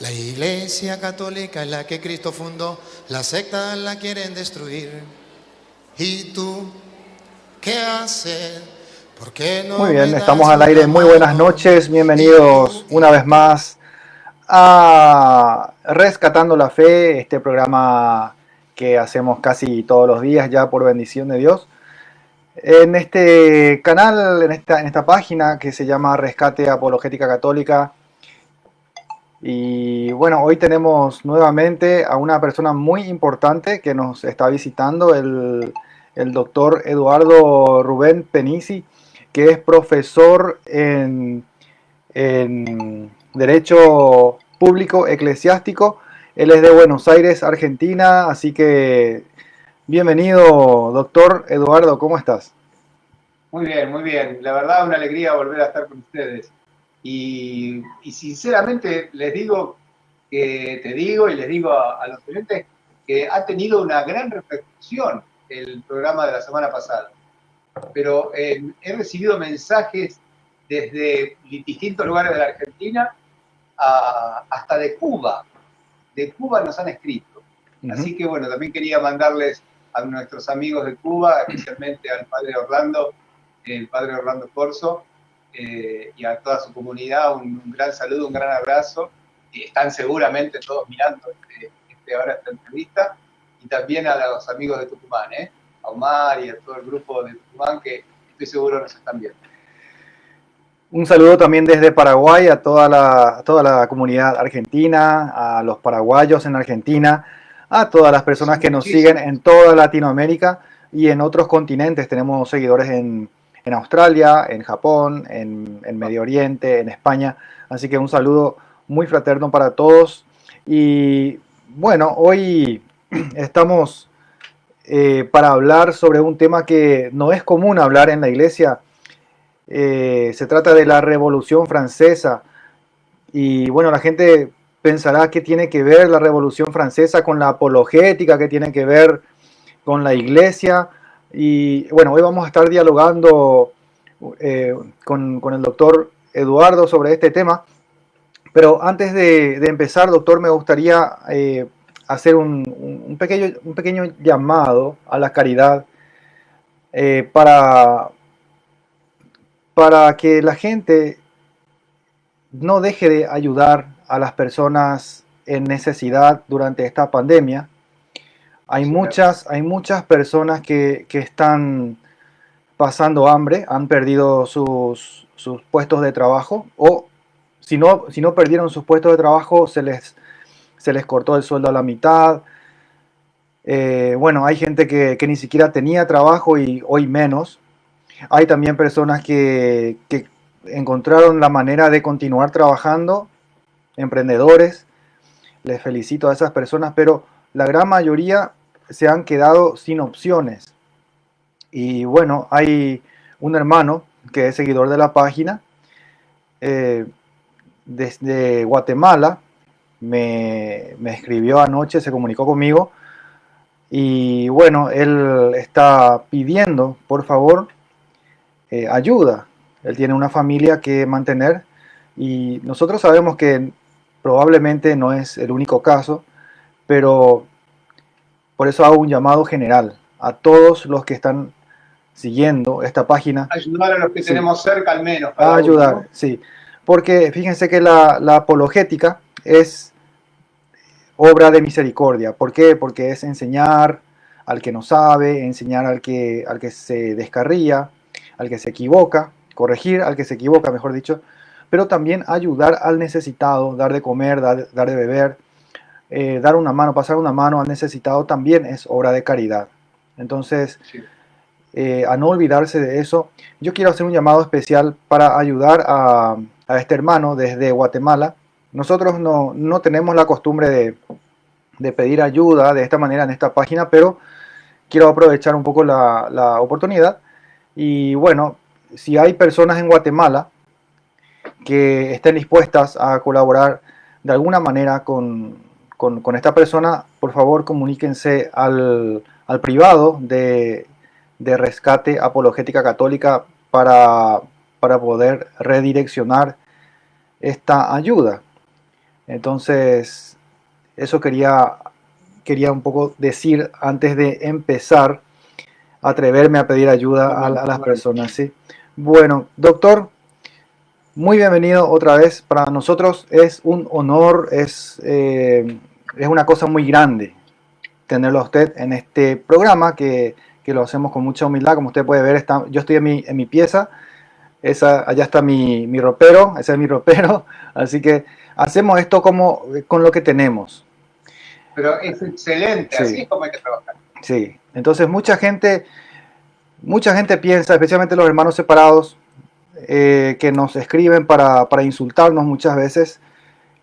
La Iglesia Católica es la que Cristo fundó, la secta la quieren destruir. ¿Y tú qué haces? ¿Por qué no Muy me bien, estamos das al una aire. Muy buenas mano? noches. ¿Y tú? Bienvenidos una vez más a Rescatando la Fe, este programa que hacemos casi todos los días ya por bendición de Dios. En este canal, en esta página que se llama Rescate Apologética Católica. Y bueno, hoy tenemos nuevamente a una persona muy importante que nos está visitando, el doctor Eduardo Rubén Penisi, que es profesor en Derecho Público Eclesiástico. Él es de Buenos Aires, Argentina, así que bienvenido, doctor Eduardo, ¿cómo estás? Muy bien, muy bien. La verdad, una alegría volver a estar con ustedes. Y sinceramente te digo y les digo a los oyentes que ha tenido una gran repercusión el programa de la semana pasada. Pero he recibido mensajes desde distintos lugares de la Argentina hasta de Cuba. De Cuba nos han escrito. Así que bueno, también quería mandarles a nuestros amigos de Cuba, especialmente al padre Orlando, el padre Orlando Corso, y a toda su comunidad un gran saludo, un gran abrazo. Y están seguramente todos mirando ahora esta entrevista. Y también a los amigos de Tucumán, a Omar y a todo el grupo de Tucumán que estoy seguro nos están viendo. Un saludo también desde Paraguay a toda la comunidad argentina, a los paraguayos en Argentina, a todas las personas Son que nos siguen muchísimos. en toda Latinoamérica y en otros continentes. Tenemos seguidores en Australia, en Japón, en Medio Oriente, en España. Así que un saludo muy fraterno para todos. Y bueno, hoy estamos para hablar sobre un tema que no es común hablar en la iglesia. Se trata de la Revolución Francesa y bueno, la gente pensará que tiene que ver la Revolución Francesa con la apologética, que tiene que ver con la iglesia. Y bueno, hoy vamos a estar dialogando con el doctor Eduardo sobre este tema. Pero antes de empezar, doctor, me gustaría hacer un pequeño llamado a la caridad eh, para, para que la gente no deje de ayudar a las personas en necesidad durante esta pandemia. Hay Sí, muchas personas que están pasando hambre, han perdido sus puestos de trabajo o si no perdieron sus puestos de trabajo se les cortó el sueldo a la mitad. Bueno, hay gente que ni siquiera tenía trabajo y hoy menos. Hay también personas que encontraron la manera de continuar trabajando, emprendedores. Les felicito a esas personas, pero la gran mayoría se han quedado sin opciones. Y bueno, hay un hermano que es seguidor de la página, eh, desde Guatemala, me escribió anoche, se comunicó conmigo y bueno, él está pidiendo, por favor, ayuda. Él tiene una familia que mantener y nosotros sabemos que probablemente no es el único caso, pero por eso hago un llamado general a todos los que están siguiendo esta página. ayudar a los que Sí, tenemos cerca al menos, a cada uno, ¿no? ayudar, sí. Porque fíjense que la apologética es obra de misericordia. ¿Por qué? Porque es enseñar al que no sabe, enseñar al que se descarría, al que se equivoca, corregir al que se equivoca, mejor dicho, pero también ayudar al necesitado, dar de comer, dar de beber, dar una mano, pasar una mano al necesitado también es obra de caridad. Entonces, Sí. a no olvidarse de eso. Yo quiero hacer un llamado especial para ayudar a este hermano desde Guatemala. Nosotros no tenemos la costumbre de pedir ayuda de esta manera en esta página, pero quiero aprovechar un poco la oportunidad. Y bueno, si hay personas en Guatemala que estén dispuestas a colaborar de alguna manera con esta persona, por favor comuníquense al privado de Rescate Apologética Católica para poder redireccionar esta ayuda. Entonces, eso quería un poco decir antes de empezar, atreverme a pedir ayuda a las personas, ¿sí? Bueno, doctor, muy bienvenido otra vez. Para nosotros es un honor, es una cosa muy grande tenerlo a usted en este programa que lo hacemos con mucha humildad. Como usted puede ver, yo estoy en mi pieza, allá está mi ropero, ese es mi ropero, así que hacemos esto con lo que tenemos. Pero es excelente, así Sí, es como hay que trabajar. sí. Entonces mucha gente piensa, especialmente los hermanos separados, que nos escriben para insultarnos muchas veces,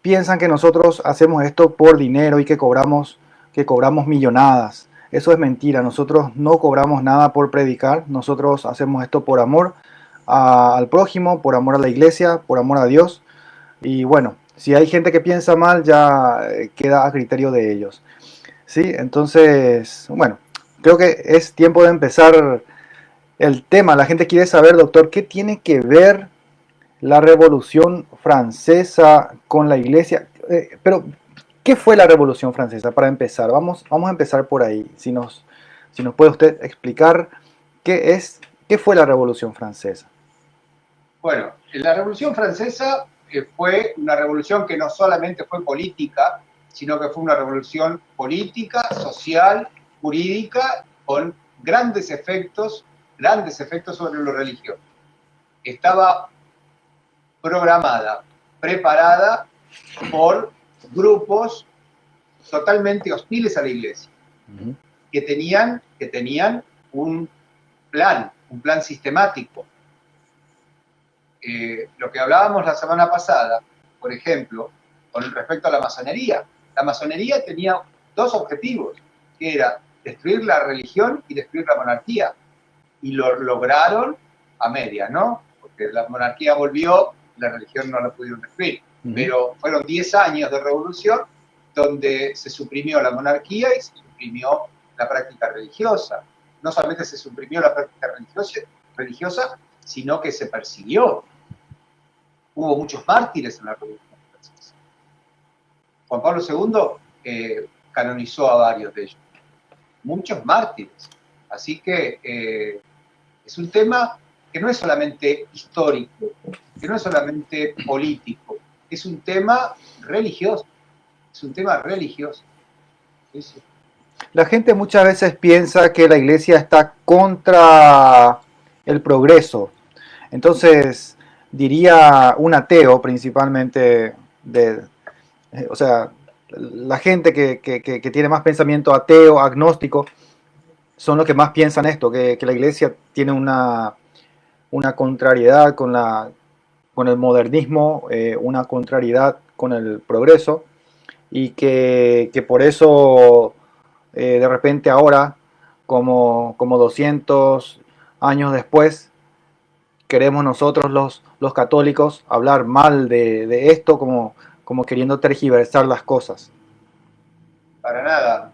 piensan que nosotros hacemos esto por dinero y que cobramos millonadas. Eso es mentira. Nosotros no cobramos nada por predicar. Nosotros hacemos esto por amor al prójimo, por amor a la iglesia, por amor a Dios. Y bueno, si hay gente que piensa mal, ya queda a criterio de ellos. ¿Sí? Entonces, bueno, creo que es tiempo de empezar el tema. La gente quiere saber, doctor, ¿qué tiene que ver la Revolución Francesa con la Iglesia? Pero, ¿qué fue la Revolución Francesa? Para empezar, vamos a empezar por ahí. Si nos puede usted explicar qué fue la Revolución Francesa. Bueno, la Revolución Francesa fue una revolución que no solamente fue política, sino que fue una revolución política, social, jurídica, con grandes efectos sobre lo religioso. Estaba programada, preparada por grupos totalmente hostiles a la iglesia, que tenían un plan sistemático. Lo que hablábamos la semana pasada, por ejemplo, con respecto a la masonería. La masonería tenía dos objetivos, que era destruir la religión y destruir la monarquía. Y lo lograron a medias, ¿no? Porque la monarquía volvió, la religión no la pudieron destruir. Pero fueron 10 años de revolución donde se suprimió la monarquía y se suprimió la práctica religiosa. No solamente se suprimió la práctica religiosa, sino que se persiguió. Hubo muchos mártires en la Revolución Francesa. Juan Pablo II canonizó a varios de ellos. Muchos mártires. Así que es un tema que no es solamente histórico, que no es solamente político, es un tema religioso. Es un tema religioso. Sí, sí. La gente muchas veces piensa que la iglesia está contra el progreso. Entonces, diría un ateo principalmente, o sea, la gente que tiene más pensamiento ateo, agnóstico, son los que más piensan esto, que la iglesia tiene una contrariedad con el modernismo, una contrariedad con el progreso, y que por eso de repente ahora, como 200 años después, queremos nosotros los católicos hablar mal de esto como queriendo tergiversar las cosas. Para nada.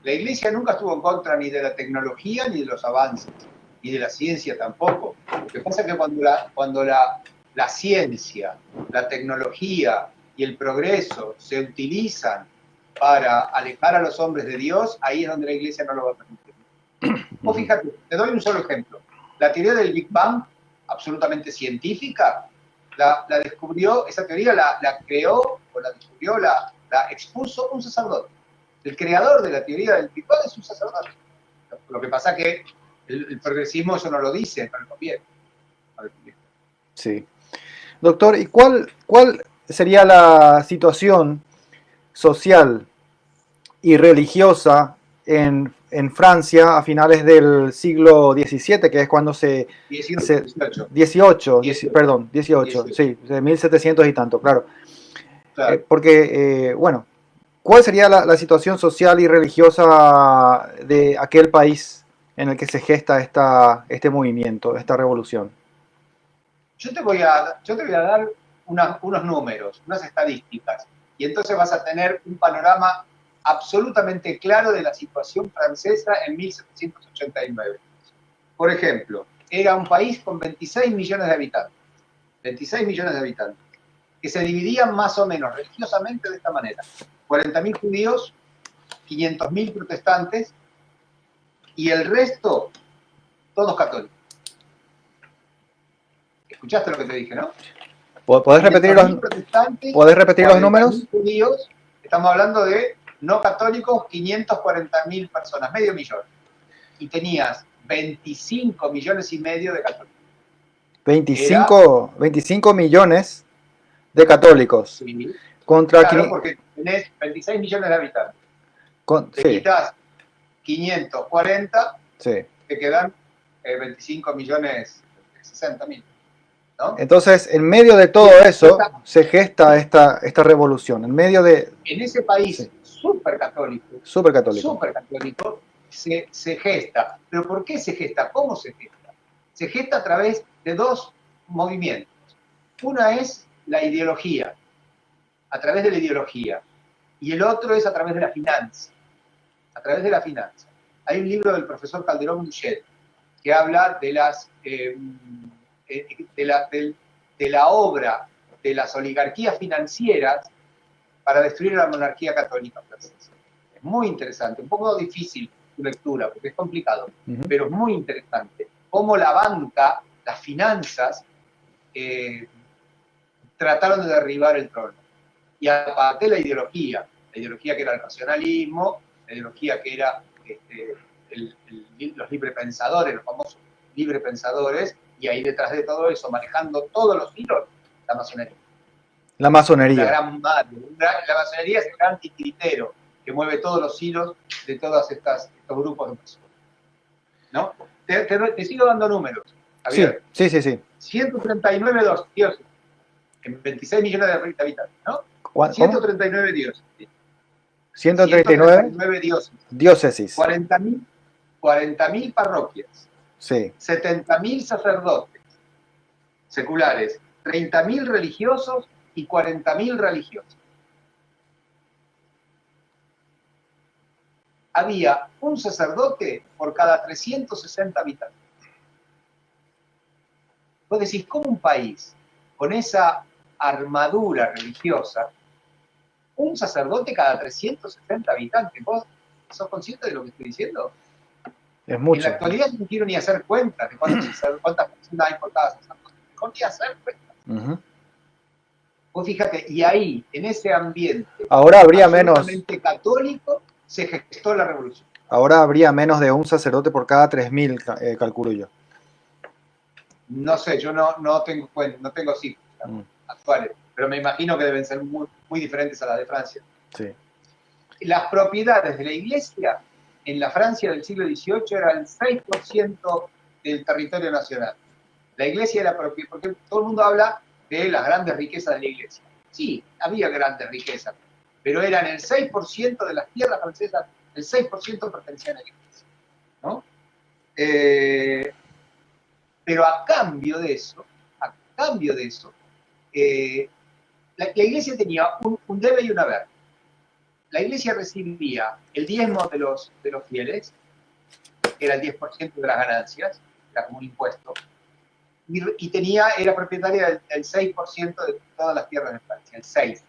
La iglesia nunca estuvo en contra ni de la tecnología ni de los avances, ni de la ciencia tampoco. Lo que pasa es que cuando la ciencia, la tecnología y el progreso se utilizan para alejar a los hombres de Dios, ahí es donde la iglesia no lo va a permitir. Vos fíjate, te doy un solo ejemplo. La teoría del Big Bang, absolutamente científica, la descubrió, esa teoría la creó, o la descubrió, la expuso un sacerdote. El creador de la teoría del Big Bang es un sacerdote. Lo que pasa es que el progresismo eso no lo dice, no le conviene. Sí. Doctor, ¿y cuál sería la situación social y religiosa en Francia a finales del siglo XVII, que es cuando 18, sí, de 1700 y tanto, claro. Porque, bueno, ¿cuál sería la situación social y religiosa de aquel país en el que se gesta este movimiento, esta revolución? Yo te voy a dar unos números, unas estadísticas, y entonces vas a tener un panorama absolutamente claro de la situación francesa en 1789. Por ejemplo, era un país con 26 millones de habitantes. 26 millones de habitantes. que se dividían más o menos religiosamente de esta manera. 40.000 judíos, 500.000 protestantes y el resto, todos católicos. ¿Escuchaste lo que te dije, no? ¿Podés repetir los números? Judíos, estamos hablando de no católicos, 540.000 personas, medio millón. Y tenías 25 millones y medio de católicos. 25 millones de católicos. Sí. Contra Claro, porque tenés 26 millones de habitantes. Te quitas 540, sí, te quedan 25 millones 60.000. ¿No? Entonces, en medio de todo eso, se gesta esta revolución. En medio de... En ese país sí, súper católico, se gesta. ¿Pero por qué se gesta? ¿Cómo se gesta? Se gesta a través de dos movimientos. Una es la ideología, a través de la ideología. Y el otro es a través de la finanza. A través de la finanza. Hay un libro del profesor Calderón Buchet que habla de las... de la obra de las oligarquías financieras para destruir la monarquía católica francesa. Es muy interesante, un poco difícil su lectura, porque es complicado, pero es muy interesante. Cómo la banca, las finanzas, trataron de derribar el trono. Y aparte la ideología que era el racionalismo, la ideología que era los librepensadores, los famosos librepensadores, y ahí detrás de todo eso, manejando todos los hilos, la masonería. La masonería. La gran madre. La masonería es el gran titiritero que mueve todos los hilos de todos estos grupos de personas. ¿No? Te sigo dando números. Javier. Sí. 139 dioses en 26 millones de habitantes, ¿no? ¿Cómo? 139 dioses. 139 dioses. Diócesis. 40.000 parroquias. Sí. 70.000 sacerdotes seculares, 30.000 religiosos y 40.000 religiosos. Había un sacerdote por cada 360 habitantes. Vos decís, ¿cómo un país con esa armadura religiosa, un sacerdote cada 360 habitantes? ¿Vos sos consciente de lo que estoy diciendo? Es mucho. En la actualidad no quiero ni hacer cuentas de cuántas personas hay por cada sacerdote. Mejor ni hacer cuentas. Vos fíjate, y ahí, en ese ambiente ahora habría menos católico, se gestó la revolución. Ahora habría menos de un sacerdote por cada 3.000, calculo yo. No sé, yo no tengo cifras actuales, pero me imagino que deben ser muy, muy diferentes a las de Francia. Sí. Las propiedades de la iglesia en la Francia del siglo XVIII eran el 6% del territorio nacional. La iglesia era propiedad, porque todo el mundo habla de las grandes riquezas de la iglesia. Sí, había grandes riquezas, pero eran el 6% de las tierras francesas, el 6% pertenecían a la iglesia, ¿no? Pero a cambio de eso, la iglesia tenía un debe y un haber. La iglesia recibía el diezmo de los fieles, que era el 10% de las ganancias, era como un impuesto, y era propietaria del 6% de todas las tierras de Francia, el 6.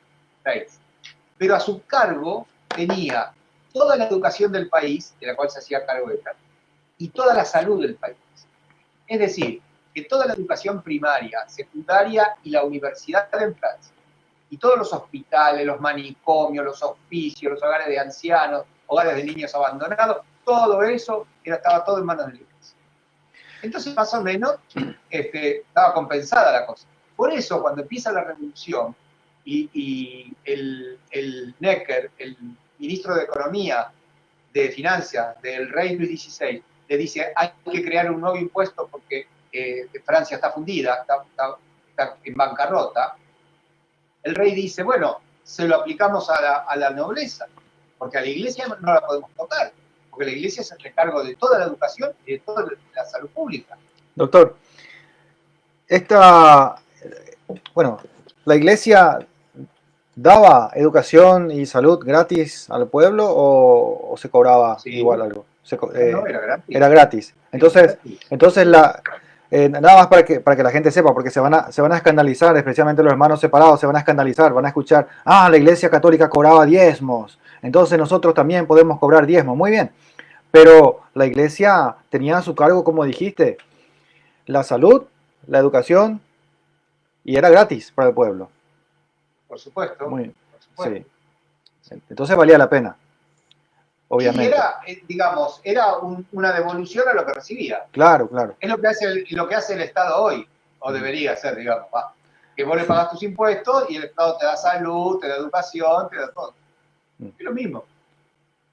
Pero a su cargo tenía toda la educación del país, de la cual se hacía cargo ella, y toda la salud del país. Es decir, que toda la educación primaria, secundaria y la universidad en Francia, y todos los hospitales, los manicomios, los hospicios, los hogares de ancianos, hogares de niños abandonados, todo eso estaba todo en manos de la iglesia. Entonces, más o menos, estaba compensada la cosa. Por eso, cuando empieza la revolución, y el Necker, el ministro de Economía, de Finanzas del rey Luis XVI, le dice, hay que crear un nuevo impuesto porque Francia está fundida, está en bancarrota. El rey dice, bueno, se lo aplicamos a la nobleza, porque a la iglesia no la podemos tocar, porque la iglesia se hace cargo de toda la educación y de toda la salud pública. Doctor, la iglesia daba educación y salud gratis al pueblo o se cobraba igual algo? No, era gratis. Era gratis. Entonces Nada más para que la gente sepa, porque se van a escandalizar, especialmente los hermanos separados, se van a escandalizar, van a escuchar, ah, la Iglesia Católica cobraba diezmos, entonces nosotros también podemos cobrar diezmos. Muy bien, pero la Iglesia tenía a su cargo, como dijiste, la salud, la educación, y era gratis para el pueblo. Por supuesto, Muy, por supuesto. sí. Entonces valía la pena, Y obviamente. era, digamos, era una devolución a lo que recibía. Claro, claro. Es lo que hace el Estado hoy, o debería ser, digamos, que vos le pagás tus impuestos y el Estado te da salud, te da educación, te da todo. Es lo mismo.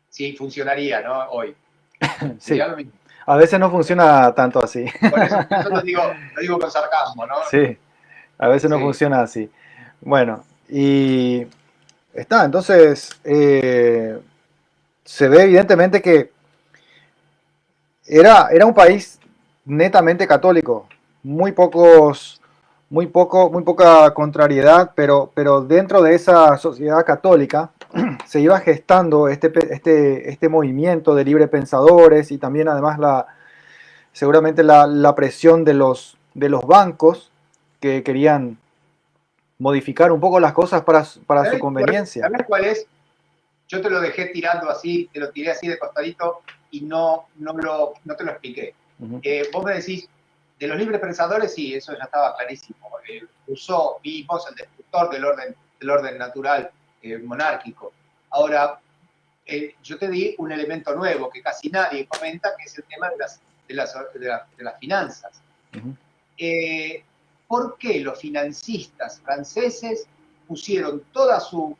Sí, funcionaría, ¿no? Hoy. Sí. Sería lo mismo. A veces no funciona tanto así. Por eso lo digo con sarcasmo, ¿no? Sí, a veces no Sí. funciona así. Bueno, y está, entonces se ve evidentemente que era un país netamente católico, muy poca contrariedad, pero dentro de esa sociedad católica se iba gestando este movimiento de libre pensadores y también además seguramente la presión de los bancos que querían modificar un poco las cosas para su conveniencia. ¿Sabés cuál es? Yo te lo dejé tirando así, te lo tiré así de costadito y no te lo expliqué. Vos me decís, de los libres pensadores, sí, eso ya estaba clarísimo. Rousseau, vimos el destructor del orden natural monárquico. Ahora, yo te di un elemento nuevo que casi nadie comenta, que es el tema de las finanzas. ¿Por qué los financistas franceses pusieron toda su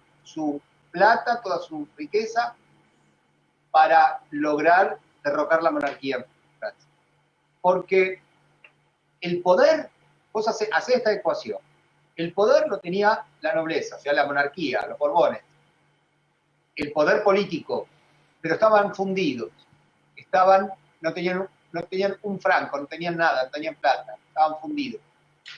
plata, toda su riqueza para lograr derrocar la monarquía en Francia? Porque el poder, vos hacés esta ecuación, el poder lo tenía la nobleza, o sea, la monarquía, los Borbones, el poder político, pero estaban fundidos, no tenían un franco, no tenían nada, no tenían plata, estaban fundidos.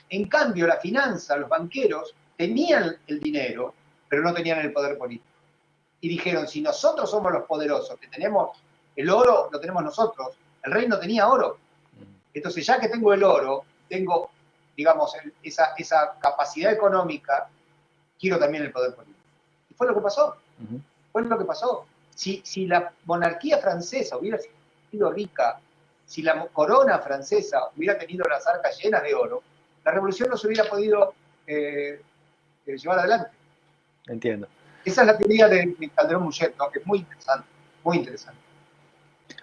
En cambio, la finanza, los banqueros, tenían el dinero, pero no tenían el poder político. Y dijeron, si nosotros somos los poderosos, que tenemos el oro, lo tenemos nosotros, el rey no tenía oro. Entonces, ya que tengo el oro, tengo, digamos, esa capacidad económica, quiero también el poder político. Y fue lo que pasó. Fue lo que pasó. Si la monarquía francesa hubiera sido rica, si la corona francesa hubiera tenido las arcas llenas de oro, la revolución no se hubiera podido llevar adelante. Entiendo. Esa es la teoría de Calderón Mullet, ¿no? Que es muy interesante, muy interesante.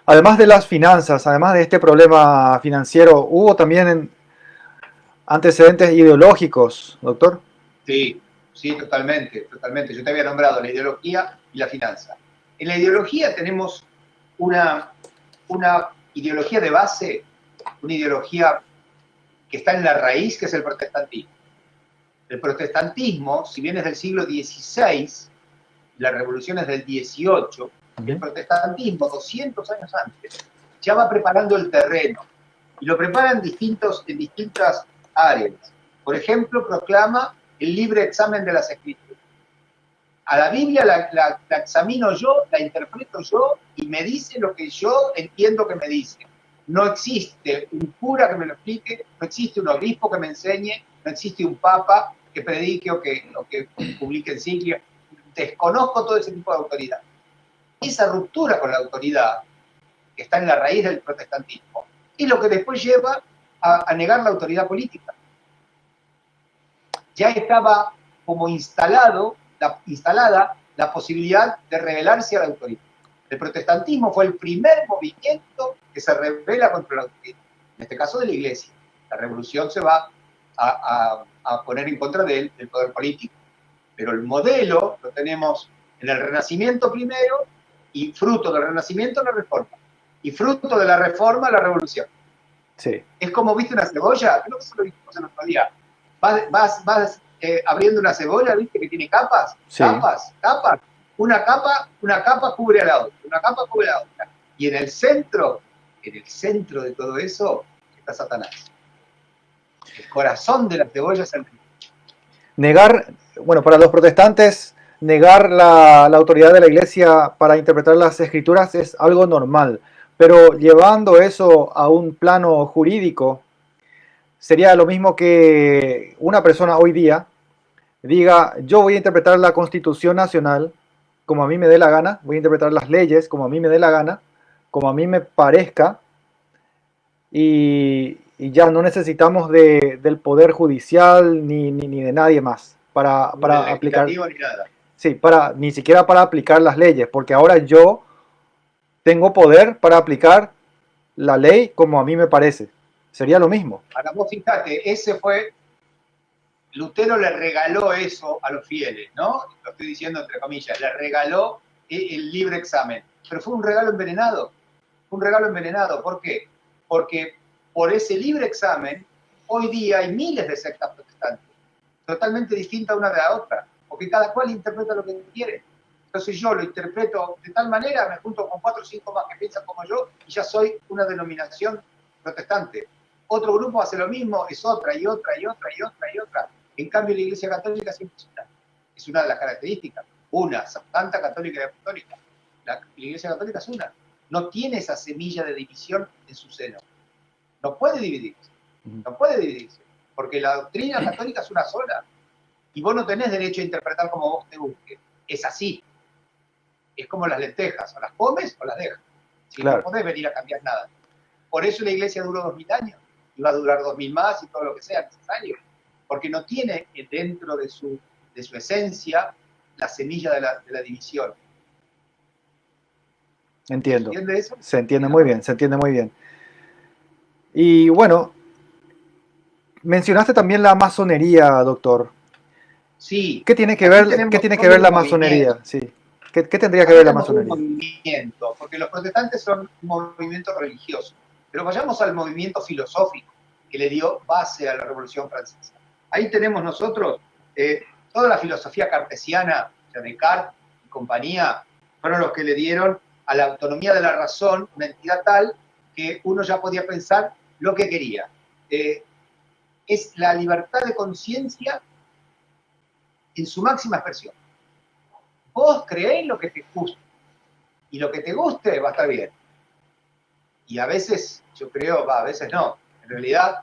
Además de las finanzas, además de este problema financiero, ¿hubo también antecedentes ideológicos, doctor? Sí, totalmente. Yo te había nombrado la ideología y la finanza. En la ideología tenemos una ideología de base, una ideología que está en la raíz, que es el protestantismo. El protestantismo, si bien es del siglo XVI, la revolución es del XVIII, el protestantismo, 200 años antes, ya va preparando el terreno. Y lo prepara en distintas áreas. Por ejemplo, proclama el libre examen de las escrituras. A la Biblia la examino yo, la interpreto yo, y me dice lo que yo entiendo que me dice. No existe un cura que me lo explique, no existe un obispo que me enseñe, no existe un papa que predique o que publique encíclicas. Desconozco todo ese tipo de autoridad. Esa ruptura con la autoridad, que está en la raíz del protestantismo, es lo que después lleva a negar la autoridad política. Ya estaba como instalada la posibilidad de rebelarse a la autoridad. El protestantismo fue el primer movimiento que se rebela contra la autoridad, en este caso de la Iglesia. La revolución se va a poner en contra del poder político. Pero el modelo lo tenemos en el Renacimiento primero, y fruto del Renacimiento la Reforma. Y fruto de la Reforma la Revolución. Sí. Es como, ¿viste una cebolla? Creo que eso lo vimos el otro día. Vas abriendo una cebolla, ¿viste? Que tiene capas. Sí. Capas. Una capa cubre a la otra. Una capa cubre a la otra. Y en el centro de todo eso, está Satanás. El corazón de la cebolla es el río. Negar, bueno, para los protestantes, negar la autoridad de la Iglesia para interpretar las Escrituras es algo normal, pero llevando eso a un plano jurídico, sería lo mismo que una persona hoy día diga, yo voy a interpretar la Constitución Nacional como a mí me dé la gana, voy a interpretar las leyes como a mí me dé la gana, como a mí me parezca, y ya no necesitamos del Poder Judicial ni de nadie más Ni del para aplicar, legislativo ni nada. sí, ni siquiera para aplicar las leyes, porque ahora yo tengo poder para aplicar la ley como a mí me parece. Sería lo mismo. Ahora vos fíjate, Lutero le regaló eso a los fieles, ¿no? Lo estoy diciendo entre comillas, le regaló el libre examen. Pero fue un regalo envenenado. Fue un regalo envenenado. ¿Por qué? Porque por ese libre examen, hoy día hay miles de sectas protestantes, totalmente distintas una de la otra, porque cada cual interpreta lo que quiere. Entonces yo lo interpreto de tal manera, me junto con 4 o 5 más que piensan como yo, y ya soy una denominación protestante. Otro grupo hace lo mismo, es otra y otra y otra y otra y otra. En cambio, la Iglesia Católica siempre es una de las características. Una, Santa Católica y Apostólica. La Iglesia Católica es una. No tiene esa semilla de división en su seno. No puede dividirse. No puede dividirse. Porque la doctrina católica es una sola. Y vos no tenés derecho a interpretar como vos te busques. Es así. Es como las lentejas. O las comes o las dejas. Si Claro. no podés venir a cambiar nada. Por eso la Iglesia duró 2000 años. Y va a durar 2000 más y todo lo que sea necesario. Porque no tiene dentro de su esencia la semilla de la división. Entiendo. ¿Se entiende eso? Se entiende muy bien, se entiende muy bien. Y bueno, mencionaste también la masonería, doctor. Sí. ¿Qué tiene que Aquí ver, tenemos qué tiene que todo ver un la movimiento. masonería? Sí. ¿Qué tendría que Aquí ver la tenemos todo un masonería? movimiento, porque los protestantes son un movimiento religioso. Pero vayamos al movimiento filosófico que le dio base a la Revolución Francesa. Ahí tenemos nosotros toda la filosofía cartesiana, o sea, Descartes y compañía, fueron los que le dieron a la autonomía de la razón una entidad tal que uno ya podía pensar lo que quería. Es la libertad de conciencia en su máxima expresión. Vos creéis lo que te guste, y lo que te guste va a estar bien. Y a veces, yo creo, a veces no, en realidad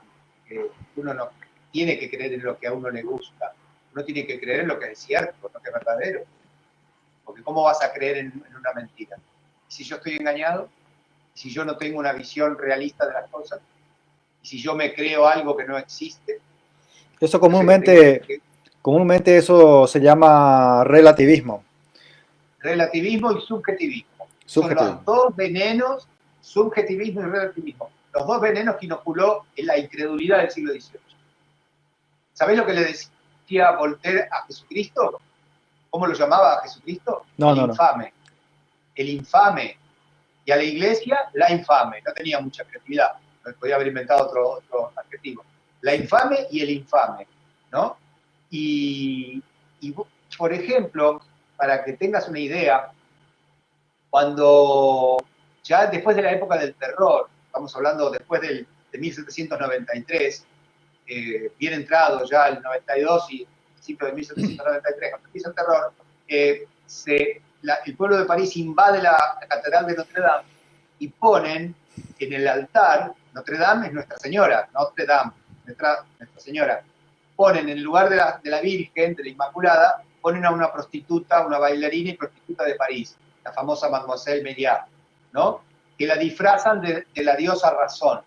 uno no tiene que creer en lo que a uno le gusta, uno tiene que creer en lo que es cierto, lo que es verdadero. Porque ¿cómo vas a creer en una mentira? ¿Y si yo estoy engañado? ¿Y si yo no tengo una visión realista de las cosas? ¿Y si yo me creo algo que no existe? Eso Entonces, comúnmente eso se llama relativismo. relativismo y subjetivismo. Son los Subjetivismo. dos venenos, subjetivismo y relativismo. Los dos venenos que inoculó en la incredulidad del siglo XVIII. ¿Sabés lo que le decía Voltaire a Jesucristo? ¿Cómo lo llamaba a Jesucristo? No, El no, no. infame. El infame. Y a la iglesia, la infame. No tenía mucha creatividad. No podía haber inventado otro adjetivo. La infame y el infame, ¿no? Y por ejemplo, para que tengas una idea, cuando ya después de la época del terror, estamos hablando después de 1793, bien entrado ya el 92 y principio de 1793, cuando empieza el terror, el pueblo de París invade la catedral de Notre Dame y ponen en el altar, Notre Dame es Nuestra Señora, Notre Dame, Nuestra Señora, ponen en lugar de la Virgen, de la Inmaculada, ponen a una prostituta, una bailarina y prostituta de París, la famosa Mademoiselle Méliat, ¿no? Que la disfrazan de la diosa Razón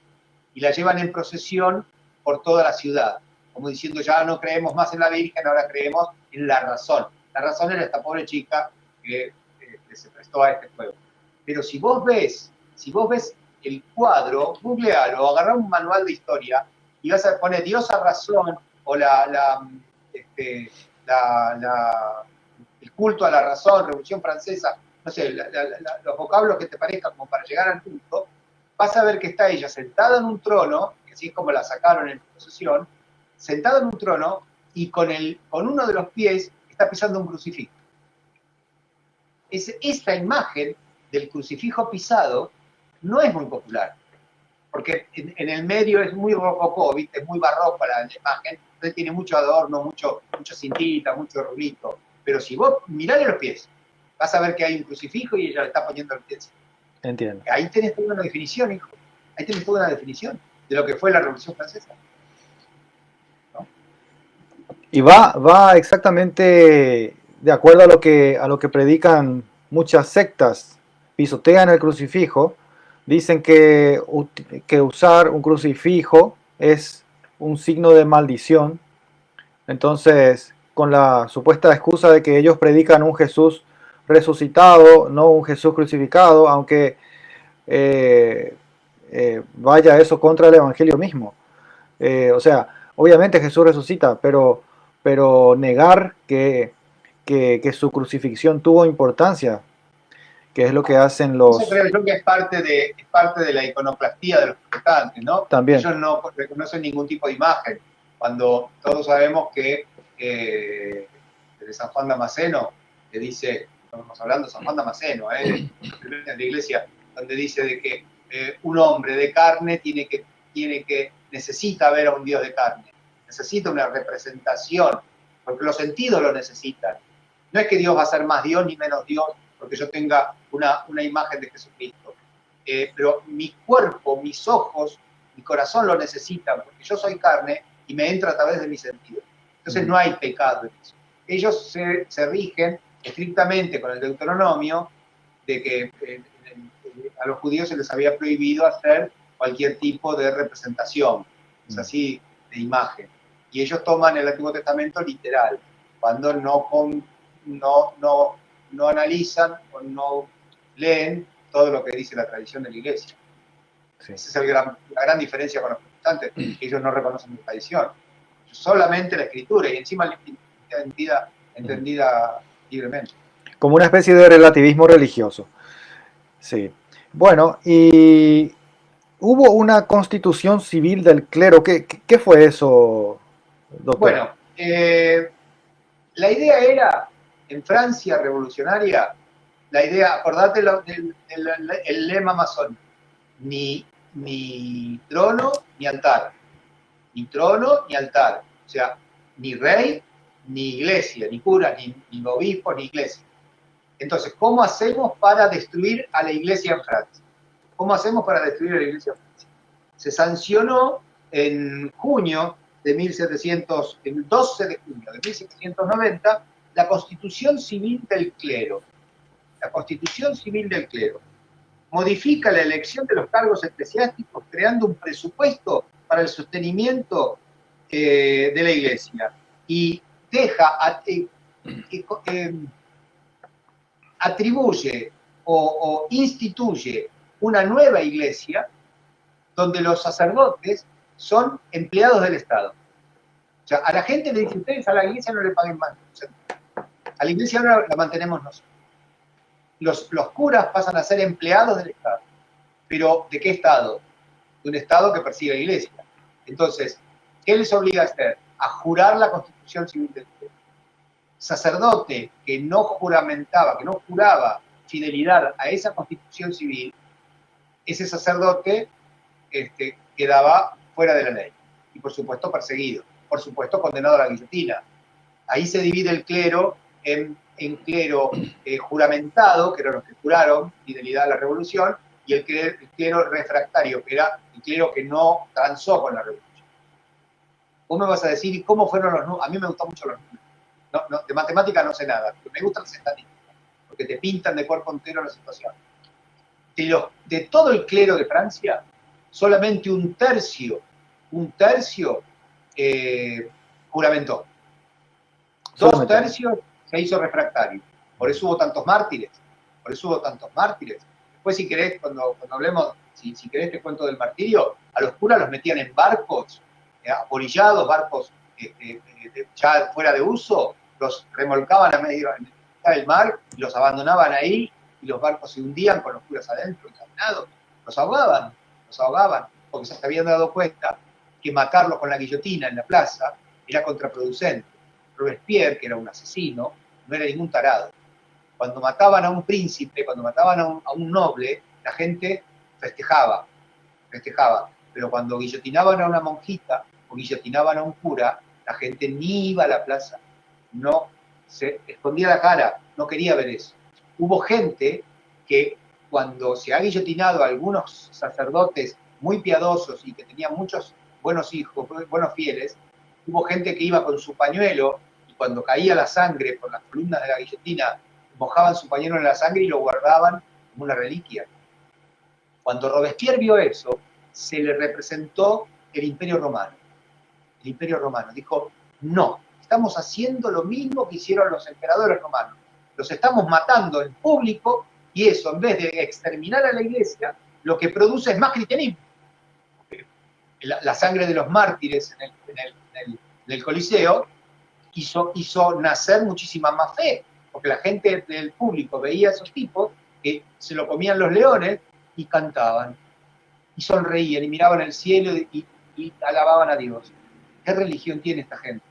y la llevan en procesión por toda la ciudad, como diciendo ya no creemos más en la Virgen, ahora creemos en la Razón. La Razón era esta pobre chica que se prestó a este juego. Pero si vos ves el cuadro, googlealo, agarrá un manual de historia y vas a poner diosa Razón o el culto a la razón, Revolución Francesa, no sé, los vocablos que te parezcan como para llegar al punto, vas a ver que está ella sentada en un trono, que así es como la sacaron en procesión, sentada en un trono y con uno de los pies está pisando un crucifijo. Esta imagen del crucifijo pisado no es muy popular, porque en el medio es muy rococó, ¿viste? Es muy barroca la imagen, entonces tiene mucho adorno, mucho cintita, mucho rulito. Pero si vos mirale los pies, vas a ver que hay un crucifijo y ella le está poniendo el pie. Entiendo. Ahí tenés toda una definición, hijo. Ahí tenés toda una definición de lo que fue la Revolución Francesa. Y va exactamente de acuerdo a lo que predican muchas sectas, pisotean el crucifijo, dicen que usar un crucifijo es un signo de maldición. Entonces, con la supuesta excusa de que ellos predican un Jesús resucitado, no un Jesús crucificado, aunque eh, vaya eso contra el Evangelio mismo. O sea, obviamente Jesús resucita, pero negar que su crucifixión tuvo importancia, que es lo que hacen Eso los creo yo que es parte de la iconoclastía de los protestantes, ¿no? también. Ellos no reconocen ningún tipo de imagen, cuando todos sabemos que de San Juan Damasceno, que dice, estamos hablando de San Juan Damasceno, de la iglesia, donde dice de que un hombre de carne necesita ver a un Dios de carne, necesita una representación, porque los sentidos lo necesitan. No es que Dios va a ser más Dios ni menos Dios porque yo tenga una imagen de Jesucristo. Pero mi cuerpo, mis ojos, mi corazón lo necesitan, porque yo soy carne y me entra a través de mis sentidos. Entonces no hay pecado en eso. Ellos se rigen estrictamente con el Deuteronomio de que a los judíos se les había prohibido hacer cualquier tipo de representación, es así, de imagen. Y ellos toman el Antiguo Testamento literal, cuando no analizan o no leen todo lo que dice la tradición de la iglesia. Sí. Esa es la gran diferencia con los protestantes, que ellos no reconocen la tradición. Solamente la escritura, y encima la escritura entendida libremente. Como una especie de relativismo religioso. Sí. Bueno, y hubo una constitución civil del clero. ¿Qué fue eso, doctor? Bueno, la idea era, en Francia revolucionaria, la idea, acordate el lema masónico, ni trono ni altar, ni trono ni altar, o sea, ni rey, ni iglesia, ni cura, ni obispo, ni iglesia. Entonces, ¿cómo hacemos para destruir a la iglesia en Francia? ¿Cómo hacemos para destruir a la iglesia en Francia? Se sancionó en junio de 1700, el 12 de junio de 1790, la Constitución Civil del Clero. La Constitución Civil del Clero modifica la elección de los cargos eclesiásticos creando un presupuesto para el sostenimiento de la iglesia y atribuye o instituye una nueva iglesia donde los sacerdotes son empleados del Estado. O sea, a la gente le dice, ustedes a la iglesia no le paguen más. O sea, a la iglesia ahora la mantenemos nosotros. Los curas pasan a ser empleados del Estado. ¿Pero de qué Estado? De un Estado que persigue a la iglesia. Entonces, ¿qué les obliga a hacer? A jurar la Constitución Civil del Clero. Sacerdote que no juramentaba, que no juraba fidelidad a esa Constitución Civil, ese sacerdote quedaba fuera de la ley. Y por supuesto perseguido. Por supuesto condenado a la guillotina. Ahí se divide el clero en clero juramentado, que eran los que juraron fidelidad a la revolución, y el clero refractario, que era el clero que no transó con la revolución. Vos me vas a decir, ¿y cómo fueron los números? A mí me gustan mucho los números. No, de matemática no sé nada, pero me gustan las estadísticas, porque te pintan de cuerpo entero la situación. De todo el clero de Francia, solamente un tercio juramentó. 2 tercios se hizo refractario. Por eso hubo tantos mártires. Después, si querés, cuando hablemos, si querés te cuento del martirio, a los curas los metían en barcos, apolillados, barcos ya fuera de uso, los remolcaban a medio del mar y los abandonaban ahí, y los barcos se hundían con los curas adentro, encadenados. Los ahogaban, porque se habían dado cuenta que matarlos con la guillotina en la plaza era contraproducente. Robespierre, que era un asesino, no era ningún tarado. Cuando mataban a un príncipe, cuando mataban a un noble, la gente festejaba. Pero cuando guillotinaban a una monjita o guillotinaban a un cura, la gente ni iba a la plaza. No, se escondía la cara, no quería ver eso. Hubo gente que cuando se ha guillotinado a algunos sacerdotes muy piadosos y que tenían muchos buenos hijos, buenos fieles, hubo gente que iba con su pañuelo y cuando caía la sangre por las columnas de la guillotina, mojaban su pañuelo en la sangre y lo guardaban como una reliquia. Cuando Robespierre vio eso, se le representó el Imperio Romano. El Imperio Romano dijo, no, estamos haciendo lo mismo que hicieron los emperadores romanos. Los estamos matando en público y eso, en vez de exterminar a la iglesia, lo que produce es más cristianismo. La sangre de los mártires en el Coliseo hizo nacer muchísima más fe, porque la gente del público veía a esos tipos que se lo comían los leones y cantaban, y sonreían, y miraban el cielo y alababan a Dios. ¿Qué religión tiene esta gente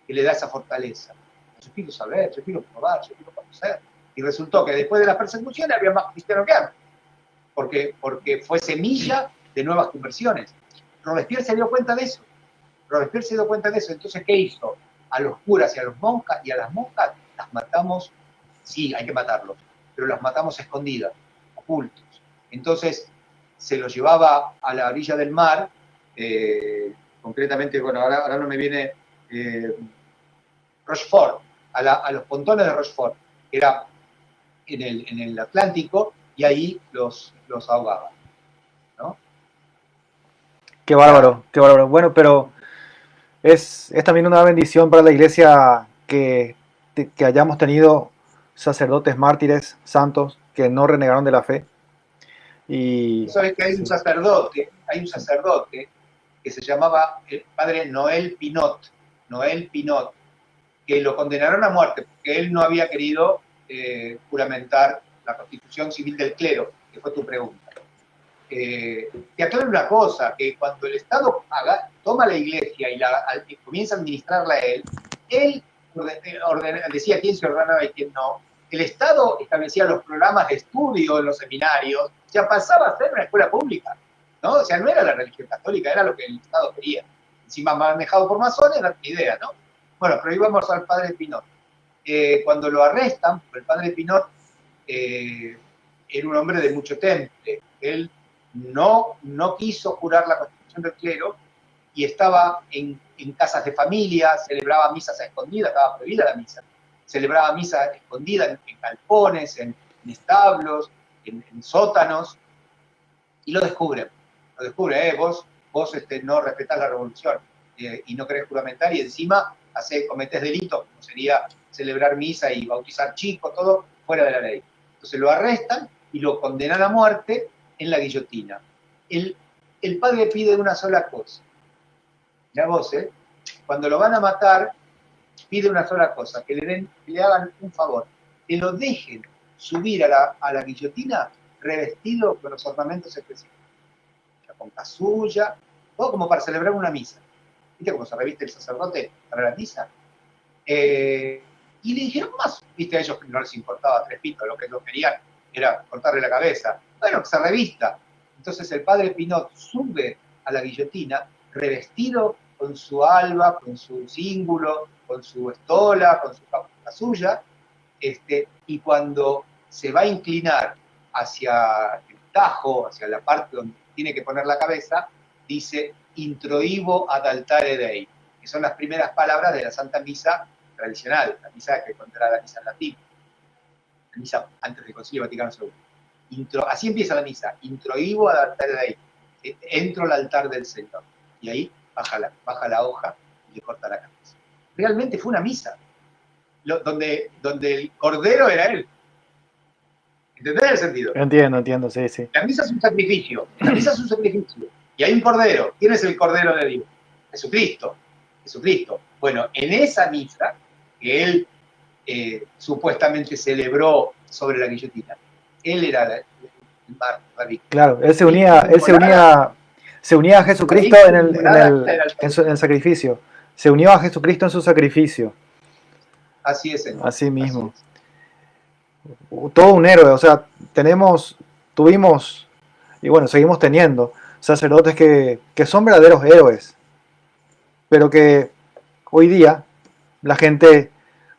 que le da esa fortaleza? Yo quiero saber, yo quiero probar, yo quiero conocer. Y resultó que después de las persecuciones había más cristianos que antes, porque fue semilla de nuevas conversiones. Robespierre se dio cuenta de eso. Robespierre se dio cuenta de eso. Entonces, ¿qué hizo? A los curas y a las monjas las matamos, sí, hay que matarlos, pero las matamos escondidas, ocultos. Entonces, se los llevaba a la orilla del mar, concretamente, bueno, ahora no me viene, Rochefort, a los pontones de Rochefort, que era en el Atlántico, y ahí los ahogaban, ¿no? Qué bárbaro, qué bárbaro. Bueno, pero es también una bendición para la iglesia que hayamos tenido sacerdotes mártires, santos, que no renegaron de la fe. Y ¿Sabes que hay un sacerdote que se llamaba el padre Noel Pinot, que lo condenaron a muerte porque él no había querido juramentar la constitución civil del clero, que fue tu pregunta. Te aclaro una cosa, que cuando el Estado toma la iglesia y comienza a administrarla él decía quién se ordenaba y quién no. El Estado establecía los programas de estudio en los seminarios, ya pasaba a ser una escuela pública, ¿no? O sea, no era la religión católica, era lo que el Estado quería. Encima manejado por masones, no tenía idea, ¿no? Bueno, pero íbamos al padre Pinot. Cuando lo arrestan, el padre Pinot era un hombre de mucho temple. Él no quiso jurar la constitución del clero y estaba en casas de familia, celebraba misas a escondidas, estaba prohibida la misa. Celebraba misa escondida en galpones, en establos, en sótanos, y lo descubren. Vos no respetás la revolución y no querés juramentar, y encima cometés delitos, como sería celebrar misa y bautizar chicos, todo fuera de la ley. Entonces lo arrestan y lo condenan a muerte en la guillotina. El padre pide una sola cosa. Mirá vos, cuando lo van a matar, pide una sola cosa, que le hagan un favor, que lo dejen subir a la guillotina revestido con los ornamentos específicos, con casulla, todo como para celebrar una misa. ¿Viste cómo se reviste el sacerdote para la misa? Y le dijeron más, viste, a ellos no les importaba tres pitos, lo que ellos querían era cortarle la cabeza. Bueno, que se revista. Entonces el padre Pinot sube a la guillotina revestido con su alba, con su cíngulo, con su estola, con su casulla, y cuando se va a inclinar hacia el tajo, hacia la parte donde tiene que poner la cabeza, dice introibo ad altare Dei, que son las primeras palabras de la Santa Misa tradicional, la misa que contará la misa en latín, la misa antes del Concilio Vaticano II. Así empieza la misa, introibo ad altare Dei, entro al altar del Señor, y ahí baja la hoja y le corta la cabeza. Realmente fue una misa, donde el cordero era él. ¿Entendés el sentido? Entiendo, sí. La misa es un sacrificio, y hay un cordero. ¿Quién es el cordero de Dios? Jesucristo. Bueno, en esa misa que él supuestamente celebró sobre la guillotina, él era el mártir. Claro, él se unía a Jesucristo en el sacrificio. Se unió a Jesucristo en su sacrificio. Así es. Así mismo. Todo un héroe, o sea, tuvimos, y bueno, seguimos teniendo sacerdotes que son verdaderos héroes, pero que hoy día la gente,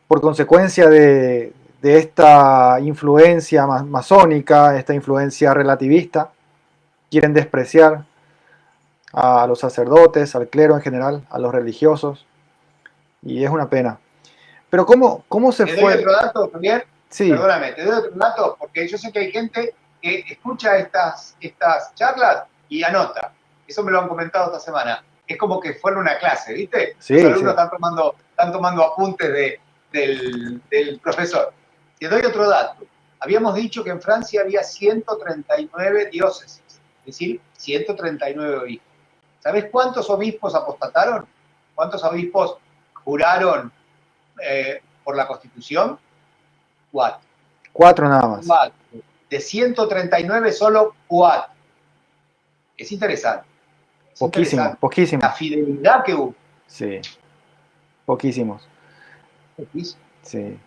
por consecuencia de esta influencia masónica, esta influencia relativista, quieren despreciar a los sacerdotes, al clero en general, a los religiosos, y es una pena. Pero ¿cómo se Te doy fue? otro dato, Javier. Sí, Perdóname, te doy otro dato porque yo sé que hay gente que escucha estas charlas y anota. Eso me lo han comentado esta semana. Es como que fuera una clase, ¿viste? Los sí, alumnos sí. están tomando apuntes del profesor. Te doy otro dato. Habíamos dicho que en Francia había 139 diócesis, es decir, 139 obispos. ¿Sabés cuántos obispos apostataron? ¿Cuántos obispos juraron por la Constitución? 4. 4 nada más. 4. De 139, solo 4. Es interesante. Es Poquísimos, interesante. La poquísimos. fidelidad que hubo. Sí, poquísimos. Sí.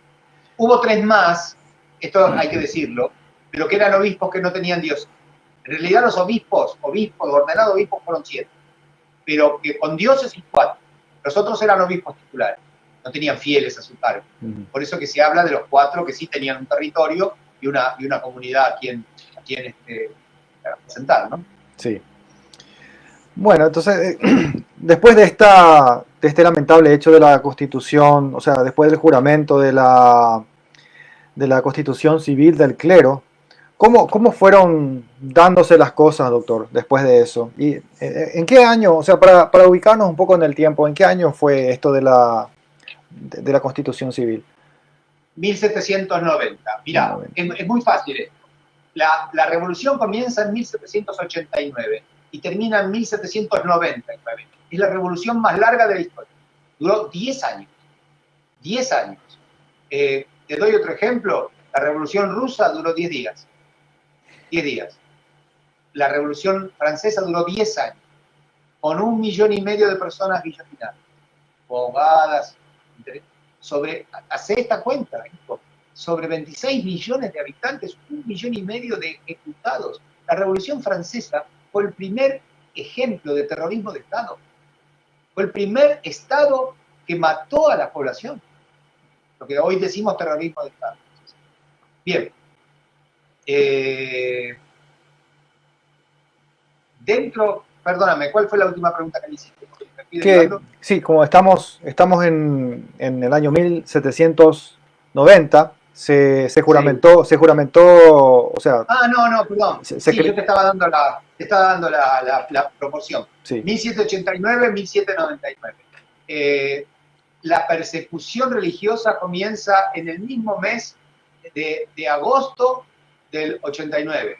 Hubo 3 más, esto hay que decirlo, pero que eran obispos que no tenían Dios. En realidad los obispos, ordenados obispos fueron 7, pero que con diócesis 4. Los otros eran obispos titulares, no tenían fieles a su cargo. Por eso que se habla de los 4 que sí tenían un territorio y una comunidad a quien representar, ¿no? Sí. Bueno, entonces, después de este lamentable hecho de la Constitución, o sea, después del juramento de la Constitución Civil del clero, ¿cómo fueron dándose las cosas, doctor, después de eso? ¿Y en qué año, o sea, para ubicarnos un poco en el tiempo, en qué año fue esto de la Constitución Civil? 1790. Mirá, es muy fácil esto. La revolución comienza en 1789 y termina en 1799. Es la revolución más larga de la historia. Duró 10 años. 10 años. Te doy otro ejemplo. La revolución rusa duró 10 días. 10 días. La revolución francesa duró 10 años. Con 1,5 millones de personas guillotinadas. Abogadas. Hace esta cuenta, hijo. Sobre 26 millones de habitantes, 1,5 millones de ejecutados. La Revolución Francesa fue el primer ejemplo de terrorismo de Estado. Fue el primer Estado que mató a la población. Lo que hoy decimos terrorismo de Estado. Bien. Perdóname, ¿cuál fue la última pregunta que me hiciste? Sí, como estamos en el año 1790, se juramentó, o sea... no, perdón. Yo te estaba dando la proporción. Sí. 1789, 1799. La persecución religiosa comienza en el mismo mes de agosto del 89.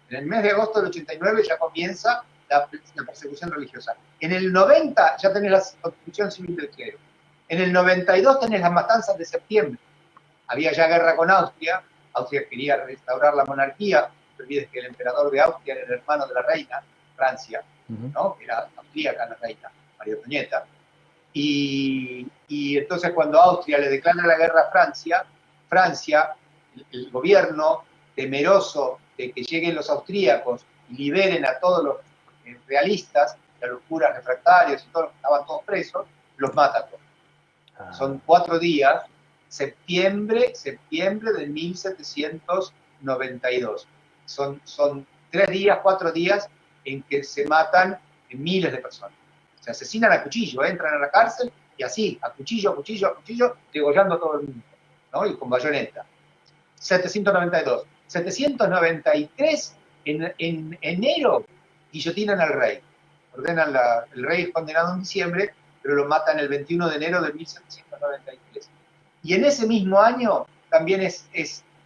En el mes de agosto del 89 ya comienza la persecución religiosa. En el 90 ya tenés la Constitución Civil del Clero. En el 92 tenés las matanzas de septiembre. Había ya guerra con Austria. Austria quería restaurar la monarquía. No te olvides que el emperador de Austria era el hermano de la reina, Francia, ¿no? Era austríaca la reina, María Antonieta. Y entonces cuando Austria le declara la guerra a Francia, el gobierno, temeroso de que lleguen los austríacos y liberen a todos los realistas, a los curas refractarios y todos los que estaban todos presos, los mata a todos. Son 4 días, septiembre de 1792. Son 3 días, 4 días en que se matan miles de personas. Se asesinan a cuchillo, entran a la cárcel y así, a cuchillo, degollando a todo el mundo, ¿no? Y con bayoneta. 792. 793, en enero, guillotinan al rey. El rey es condenado en diciembre, pero lo matan el 21 de enero de 1793. Y en ese mismo año también es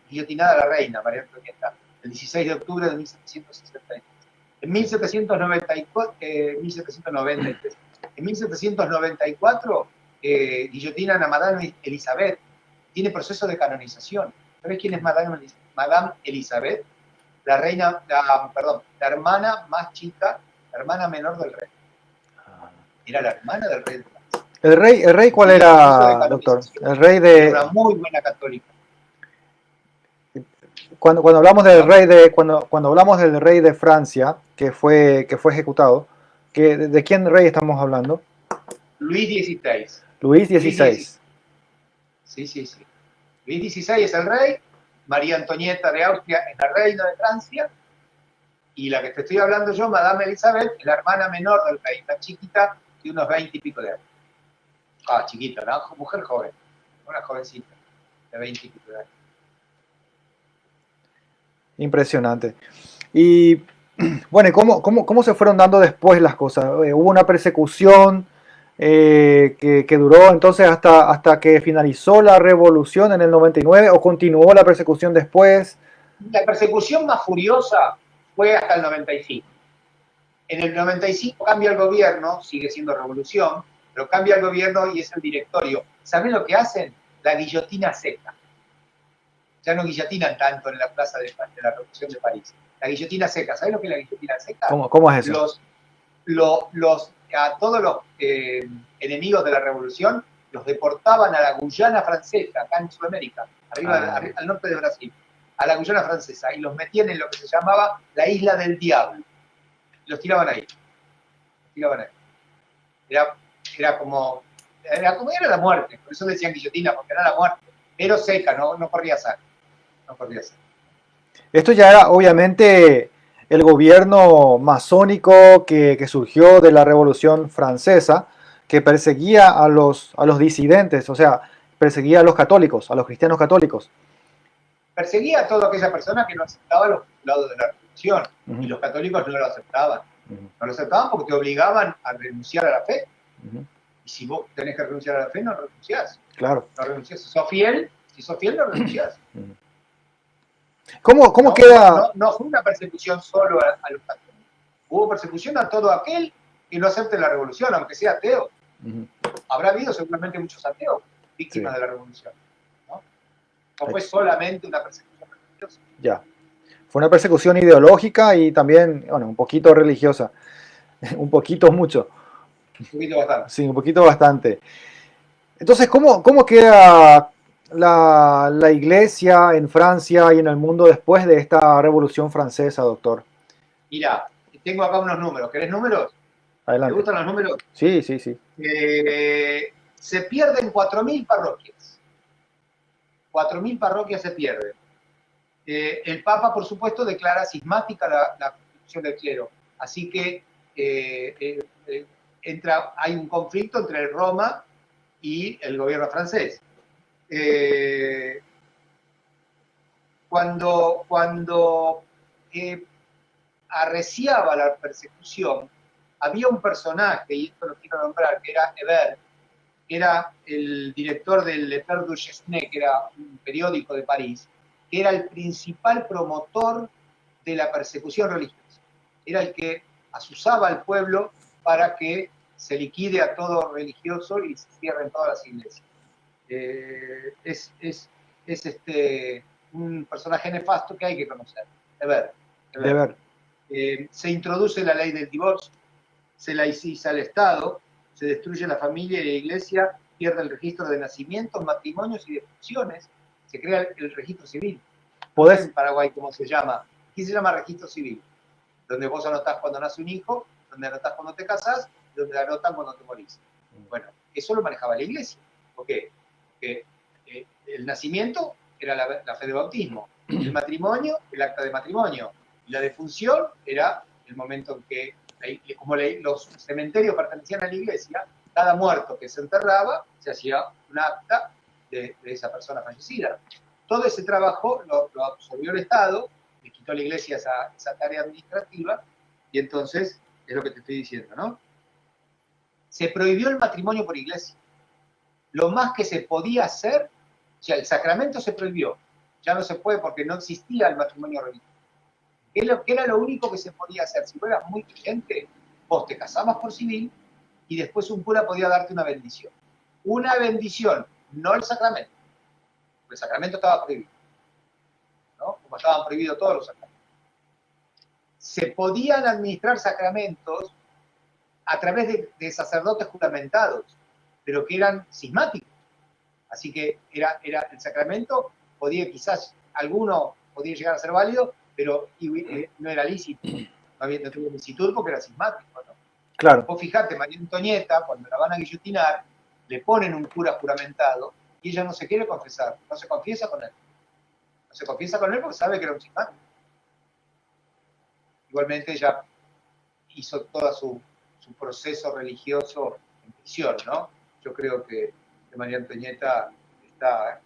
guillotinada la reina, María Antonieta, el 16 de octubre de 1763. En 1794 guillotinan a Madame Elizabeth. Tiene proceso de canonización. ¿Sabes quién es Madame Elizabeth? La hermana más chica, la hermana menor del rey. Era la hermana del rey de Francia. ¿El rey cuál era, doctor? El rey de... Era una muy buena católica. Cuando hablamos del rey de cuando hablamos del rey de Francia que fue ejecutado, ¿de quién rey estamos hablando? Luis XVI. Luis XVI. Sí. Luis XVI es el rey, María Antonieta de Austria es la reina de Francia, y la que te estoy hablando yo, Madame Elizabeth, es la hermana menor del rey, la chiquita de unos 20 y pico de años. chiquita, ¿no? Mujer joven, una jovencita, de 20 y pico de años. Impresionante. Y bueno, ¿y cómo se fueron dando después las cosas? ¿Hubo una persecución que duró entonces hasta que finalizó la revolución en el 99 o continuó la persecución después? La persecución más furiosa fue hasta el 95. En el 95 cambia el gobierno, sigue siendo revolución, pero cambia el gobierno y es el directorio. ¿Saben lo que hacen? La guillotina seca. Ya no guillotinan tanto en la plaza de la Revolución de París. La guillotina seca. ¿Sabes lo que es la guillotina seca? ¿Cómo es eso? A todos los enemigos de la revolución los deportaban a la Guyana francesa, acá en Sudamérica, arriba al norte de Brasil, a la Guyana francesa, y los metían en lo que se llamaba la Isla del Diablo. Los tiraban ahí. Era como la muerte, por eso decían guillotina, porque era la muerte, pero seca, no corría sangre. Esto ya era obviamente el gobierno masónico que surgió de la Revolución Francesa, que perseguía a los disidentes, o sea, perseguía a los católicos, a los cristianos católicos. Perseguía a toda aquella persona que no aceptaba los postulados de la revolución, y los católicos no lo aceptaban. No lo aceptaban porque te obligaban a renunciar a la fe. Y si vos tenés que renunciar a la fe, no renunciás. Claro. No renunciás. Si sos fiel, no renunciás. ¿Cómo queda? No fue una persecución solo a los católicos. Hubo persecución a todo aquel que no acepte la revolución, aunque sea ateo. Habrá habido seguramente muchos ateos víctimas de la revolución. No fue solamente una persecución religiosa. Ya. Fue una persecución ideológica y también, bueno, un poquito religiosa. Un poquito mucho. Un poquito bastante. Sí, un poquito bastante. Entonces, ¿cómo queda la iglesia en Francia y en el mundo después de esta Revolución Francesa, doctor? Mira, tengo acá unos números. ¿Querés números? Adelante. ¿Te gustan los números? Sí. Se pierden 4.000 parroquias. 4.000 parroquias se pierden. El Papa, por supuesto, declara cismática la constitución del clero. Así que hay un conflicto entre Roma y el gobierno francés. Cuando arreciaba la persecución, había un personaje, y esto lo quiero nombrar, que era Hebert, que era el director del Le Père Duchesne, que era un periódico de París, que era el principal promotor de la persecución religiosa. Era el que azuzaba al pueblo para que se liquide a todo religioso y se cierren todas las iglesias. Es un personaje nefasto que hay que conocer. Hebert. Se introduce la ley del divorcio, se laiciza el Estado, se destruye la familia y la iglesia, pierde el registro de nacimientos, matrimonios y defunciones, se crea el registro civil. ¿Podés? En Paraguay, ¿cómo se llama? Aquí se llama registro civil, donde vos anotás cuando nace un hijo, donde anotás cuando te casás, donde anotan cuando te morís. Bueno, eso lo manejaba la iglesia. ¿Por qué? Porque el nacimiento era la fe de bautismo, el matrimonio, el acta de matrimonio, y la defunción era el momento en que, como los cementerios pertenecían a la iglesia, cada muerto que se enterraba se hacía un acta de esa persona fallecida. Todo ese trabajo lo absorbió el Estado, le quitó a la iglesia esa tarea administrativa, y entonces es lo que te estoy diciendo, ¿no? Se prohibió el matrimonio por iglesia. Lo más que se podía hacer, o sea, el sacramento se prohibió, ya no se puede porque no existía el matrimonio religioso. ¿Qué era lo único que se podía hacer? Si fueras muy creyente, vos te casabas por civil y después un cura podía darte una bendición. Una bendición, no el sacramento. El sacramento estaba prohibido, ¿no? Como estaban prohibidos todos los sacramentos. Se podían administrar sacramentos a través de sacerdotes juramentados, pero que eran cismáticos. Así que el sacramento quizás alguno podía llegar a ser válido, pero no era lícito. No tuvo licitud porque era cismático, ¿no? Claro. Vos fijate, María Antonieta, cuando la van a guillotinar, le ponen un cura juramentado y ella no se quiere confesar, no se confiesa con él. No se confiesa con él porque sabe que era un cismático. Igualmente ella hizo todo su proceso religioso en prisión, ¿no? yo creo que María Antonieta está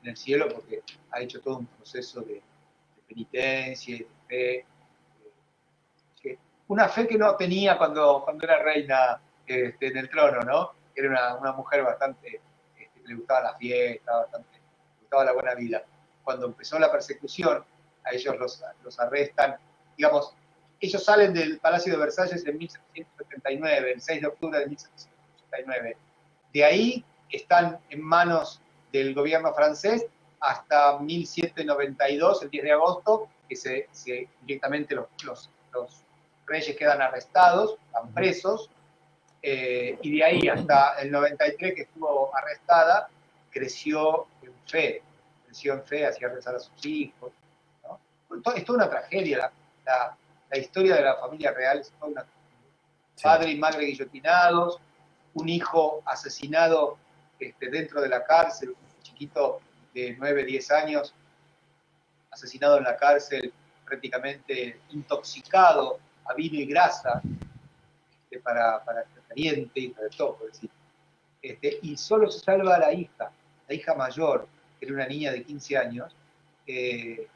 en el cielo porque ha hecho todo un proceso de penitencia y de fe, una fe que no tenía cuando era reina en el trono, ¿no? Era una mujer bastante, que le gustaba la fiesta, le gustaba la buena vida. Cuando empezó la persecución, a ellos los arrestan, digamos, ellos salen del Palacio de Versalles en 1779, el 6 de octubre de 1779. De ahí están en manos del gobierno francés hasta 1792, el 10 de agosto, que directamente los reyes quedan arrestados, están presos, y de ahí hasta el 93, que estuvo arrestada, creció en fe, hacía rezar a sus hijos, ¿no? Es toda una tragedia, la historia de la familia real es toda una tragedia. Sí. Padre y madre guillotinados, un hijo asesinado dentro de la cárcel, un chiquito de 9, 10 años, asesinado en la cárcel, prácticamente intoxicado a vino y grasa, para caliente y para todo, por decir. Y solo se salva la hija mayor, que era una niña de 15 años, que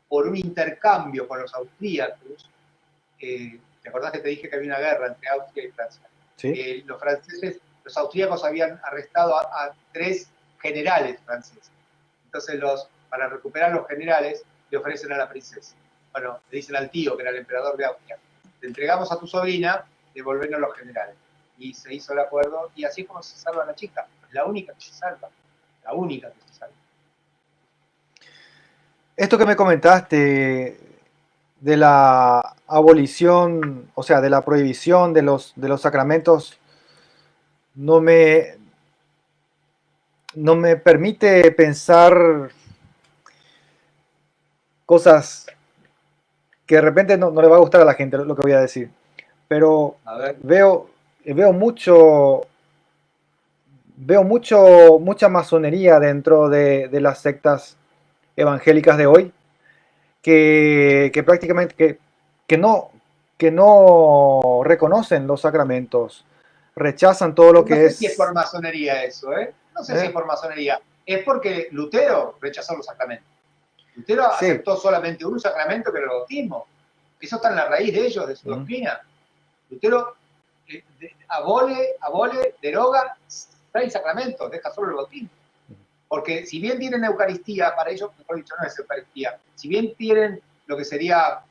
por un intercambio con los austríacos, ¿te acordás que te dije que había una guerra entre Austria y Francia? Sí. Los austríacos habían arrestado a 3 generales franceses. Entonces, para recuperar los generales, le ofrecen a la princesa. Bueno, le dicen al tío, que era el emperador de Austria, te entregamos a tu sobrina, devolvernos los generales. Y se hizo el acuerdo, y así es como se salva la chica. La única que se salva. La única que se salva. Esto que me comentaste de la abolición, o sea, de la prohibición de los sacramentos, no me permite pensar cosas que de repente no le va a gustar a la gente lo que voy a decir, pero veo mucha masonería dentro de las sectas evangélicas de hoy, que prácticamente que no reconocen los sacramentos, rechazan todo lo que es... No sé si es por masonería eso, ¿eh? No sé si es por masonería. Es porque Lutero rechazó los sacramentos. Lutero aceptó solamente un sacramento, que era el bautismo. Eso está en la raíz de ellos, de su doctrina. Lutero abole, deroga 6 sacramentos, deja solo el bautismo. Porque si bien tienen Eucaristía, para ellos, mejor dicho, no es Eucaristía, si bien tienen lo que sería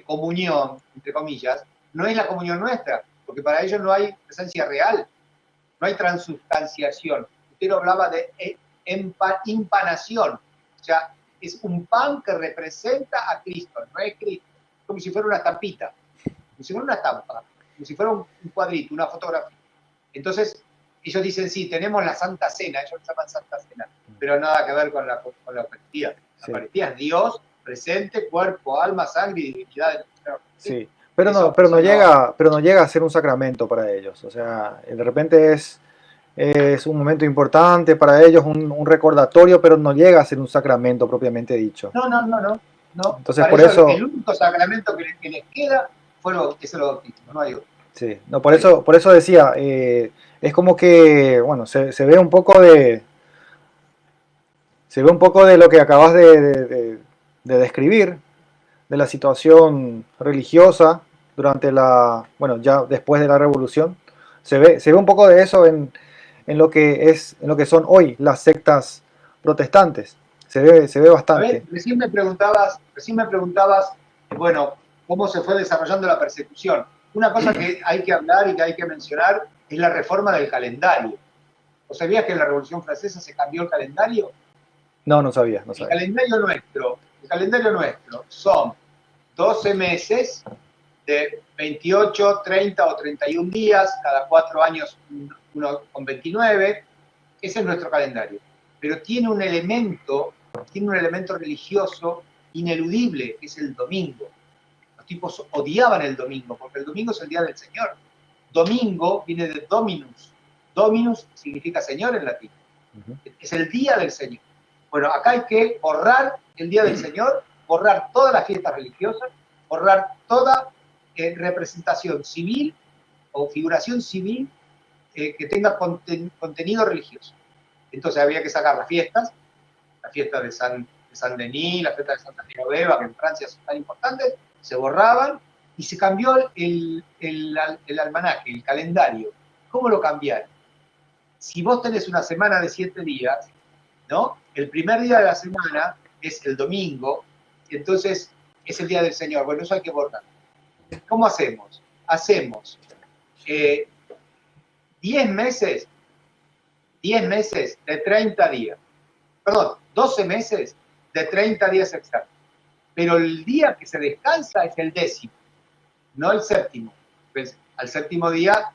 comunión, entre comillas, no es la comunión nuestra, porque para ellos no hay presencia real, no hay transubstanciación. Lutero hablaba de impanación, o sea, es un pan que representa a Cristo, no es Cristo, como si fuera una estampita, como si fuera una estampa, como si fuera un cuadrito, una fotografía. Entonces, ellos dicen, sí, tenemos la Santa Cena, ellos lo llaman Santa Cena, pero nada que ver con la Eucaristía. La Eucaristía es Dios presente, cuerpo, alma, sangre y divinidad. Sí, pero no llega a ser un sacramento para ellos. O sea, de repente es un momento importante para ellos, un recordatorio, pero no llega a ser un sacramento propiamente dicho. No. Entonces, por eso el único sacramento que les queda es el bautismo, no hay otro. Sí, no, por eso decía, es como que, bueno, se ve un poco de lo que acabas de describir, de la situación religiosa durante ya después de la Revolución. Se ve un poco de eso en lo que son hoy las sectas protestantes. Se ve bastante. A ver, recién me preguntabas, bueno, cómo se fue desarrollando la persecución. Una cosa que hay que hablar y que hay que mencionar es la reforma del calendario. ¿Vos sabías que en la Revolución Francesa se cambió el calendario? No sabía. El calendario nuestro son 12 meses de 28, 30 o 31 días, cada 4 años uno con 29. Ese es nuestro calendario. Pero tiene un elemento religioso ineludible, que es el domingo. Los tipos odiaban el domingo, porque el domingo es el día del Señor. Domingo viene de Dominus. Dominus significa Señor en latín. Es el día del Señor. Bueno, acá hay que borrar el día del Señor, borrar todas las fiestas religiosas, borrar toda representación civil o figuración civil que tenga contenido religioso. Entonces había que sacar las fiestas, la fiesta de San Denis, la fiesta de Santa Genoveva, que en Francia son tan importantes, se borraban y se cambió el almanaque, el calendario. ¿Cómo lo cambiaron? Si vos tenés una semana de 7 días, ¿no? El primer día de la semana es el domingo, entonces es el día del Señor. Bueno, eso hay que borrar. ¿Cómo hacemos? Hacemos 10 meses de 30 días. Perdón, 12 meses de 30 días exactos. Pero el día que se descansa es el 10º, no el 7º. Pues, al 7º día,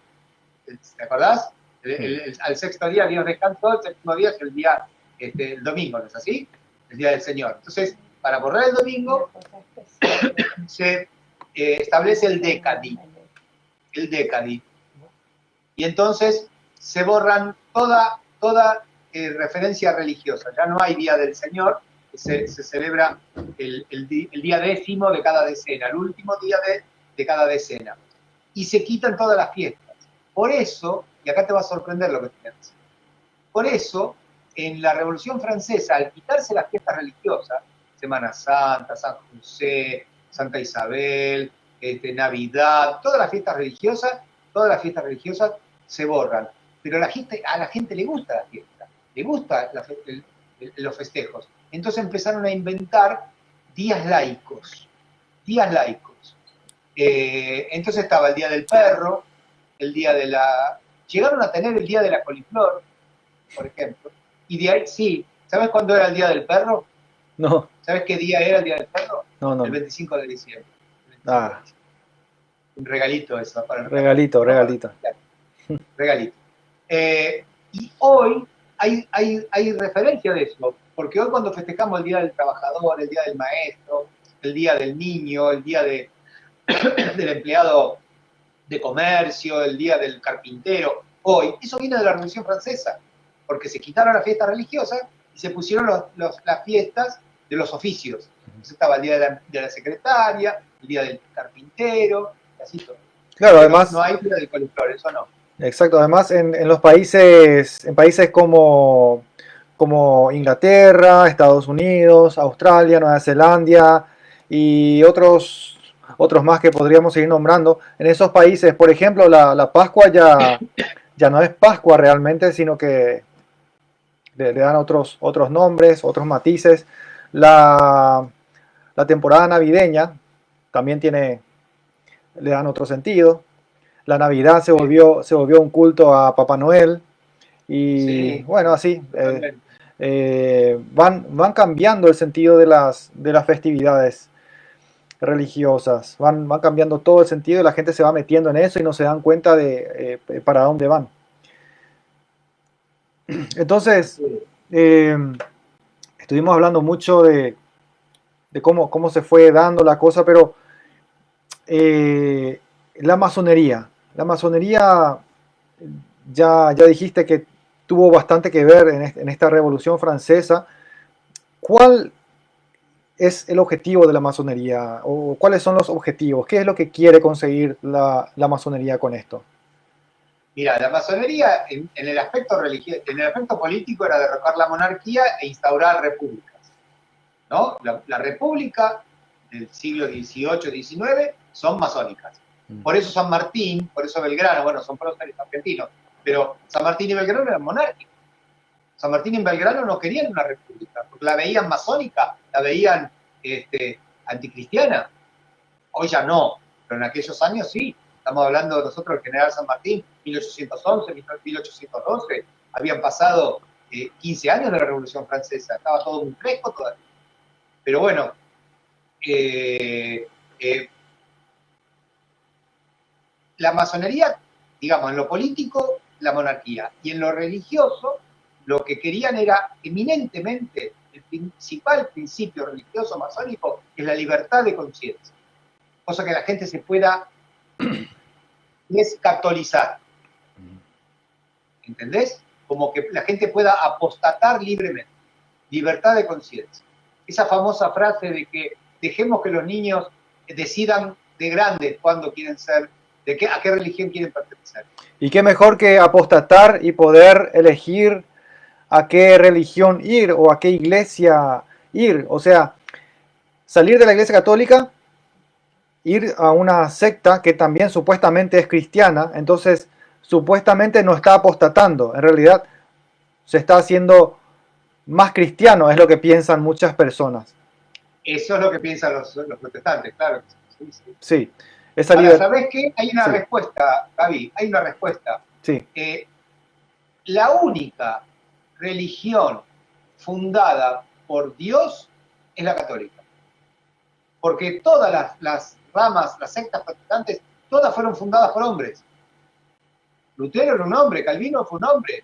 ¿te acordás? Al 6º día Dios descansó, el 7º día es el día, el domingo, ¿no es así? El día del Señor. Entonces, para borrar el domingo, se establece el décadi. Y entonces se borran toda referencia religiosa. Ya no hay Día del Señor, se celebra el día 10º de cada decena, el último día de cada decena. Y se quitan todas las fiestas. Por eso, y acá te va a sorprender lo que te voy a decir, por eso, en la Revolución Francesa, al quitarse las fiestas religiosas, Semana Santa, San José, Santa Isabel, Navidad, todas las fiestas religiosas se borran. Pero a la gente le gusta la fiesta, le gusta los festejos. Entonces empezaron a inventar días laicos. Entonces estaba el Día del Perro, el Día de la... Llegaron a tener el Día de la Coliflor, por ejemplo. Y de ahí, sí, ¿sabes cuándo era el Día del Perro? No. ¿Sabes qué día era el Día del Perro? No. El 25 de diciembre. Ah. Un regalito eso. Regalito. Regalito. Y hoy hay referencia de eso, porque hoy cuando festejamos el Día del Trabajador, el Día del Maestro, el Día del Niño, el Día del Empleado de Comercio, el Día del Carpintero, hoy, eso viene de la Revolución Francesa, porque se quitaron las fiestas religiosas y se pusieron las fiestas de los oficios. Entonces estaba el Día de la Secretaria, el Día del Carpintero, y así todo. Claro, además... No hay Día del Coliflor, eso no. Exacto, además en los países, en países como Inglaterra, Estados Unidos, Australia, Nueva Zelanda y otros más que podríamos seguir nombrando, en esos países, por ejemplo, la Pascua ya no es Pascua realmente, sino que le dan otros nombres, otros matices. La temporada navideña también le dan otro sentido. La Navidad se volvió un culto a Papá Noel y sí, bueno, así van cambiando el sentido de las festividades religiosas, van cambiando todo el sentido y la gente se va metiendo en eso y no se dan cuenta de para dónde van. Entonces, estuvimos hablando mucho de cómo se fue dando la cosa, pero la masonería, ya dijiste que tuvo bastante que ver en esta Revolución Francesa. ¿Cuál es el objetivo de la masonería? ¿O cuáles son los objetivos? ¿Qué es lo que quiere conseguir la masonería con esto? Mira, la masonería en el aspecto religioso, en el aspecto político era derrocar la monarquía e instaurar repúblicas, ¿no? La república del siglo XVIII, XIX son masónicas. Por eso San Martín, por eso Belgrano, bueno, son próceres argentinos, pero San Martín y Belgrano eran monárquicos. San Martín y Belgrano no querían una república, porque la veían masónica, la veían anticristiana. Hoy ya no, pero en aquellos años sí. Estamos hablando de nosotros, el general San Martín, 1811, 1812, habían pasado 15 años de la Revolución Francesa, estaba todo muy fresco todavía. Pero bueno, la masonería, digamos, en lo político, la monarquía, y en lo religioso, lo que querían era eminentemente, el principal principio religioso masónico es la libertad de conciencia, cosa que la gente se pueda descatolizar, ¿entendés? Como que la gente pueda apostatar libremente, libertad de conciencia. Esa famosa frase de que dejemos que los niños decidan de grandes cuándo quieren ser a qué religión quieren pertenecer. Y qué mejor que apostatar y poder elegir a qué religión ir o a qué iglesia ir. O sea, salir de la iglesia católica, ir a una secta que también supuestamente es cristiana, entonces supuestamente no está apostatando. En realidad se está haciendo más cristiano, es lo que piensan muchas personas. Eso es lo que piensan los protestantes, claro. Sí, sí. Sí, esa Ahora, libertad. ¿sabés qué? Hay una Sí. respuesta, Gaby, hay una respuesta. Sí, La única religión fundada por Dios es la católica. Porque todas las ramas, las sectas protestantes, todas fueron fundadas por hombres. Lutero era un hombre, Calvino fue un hombre,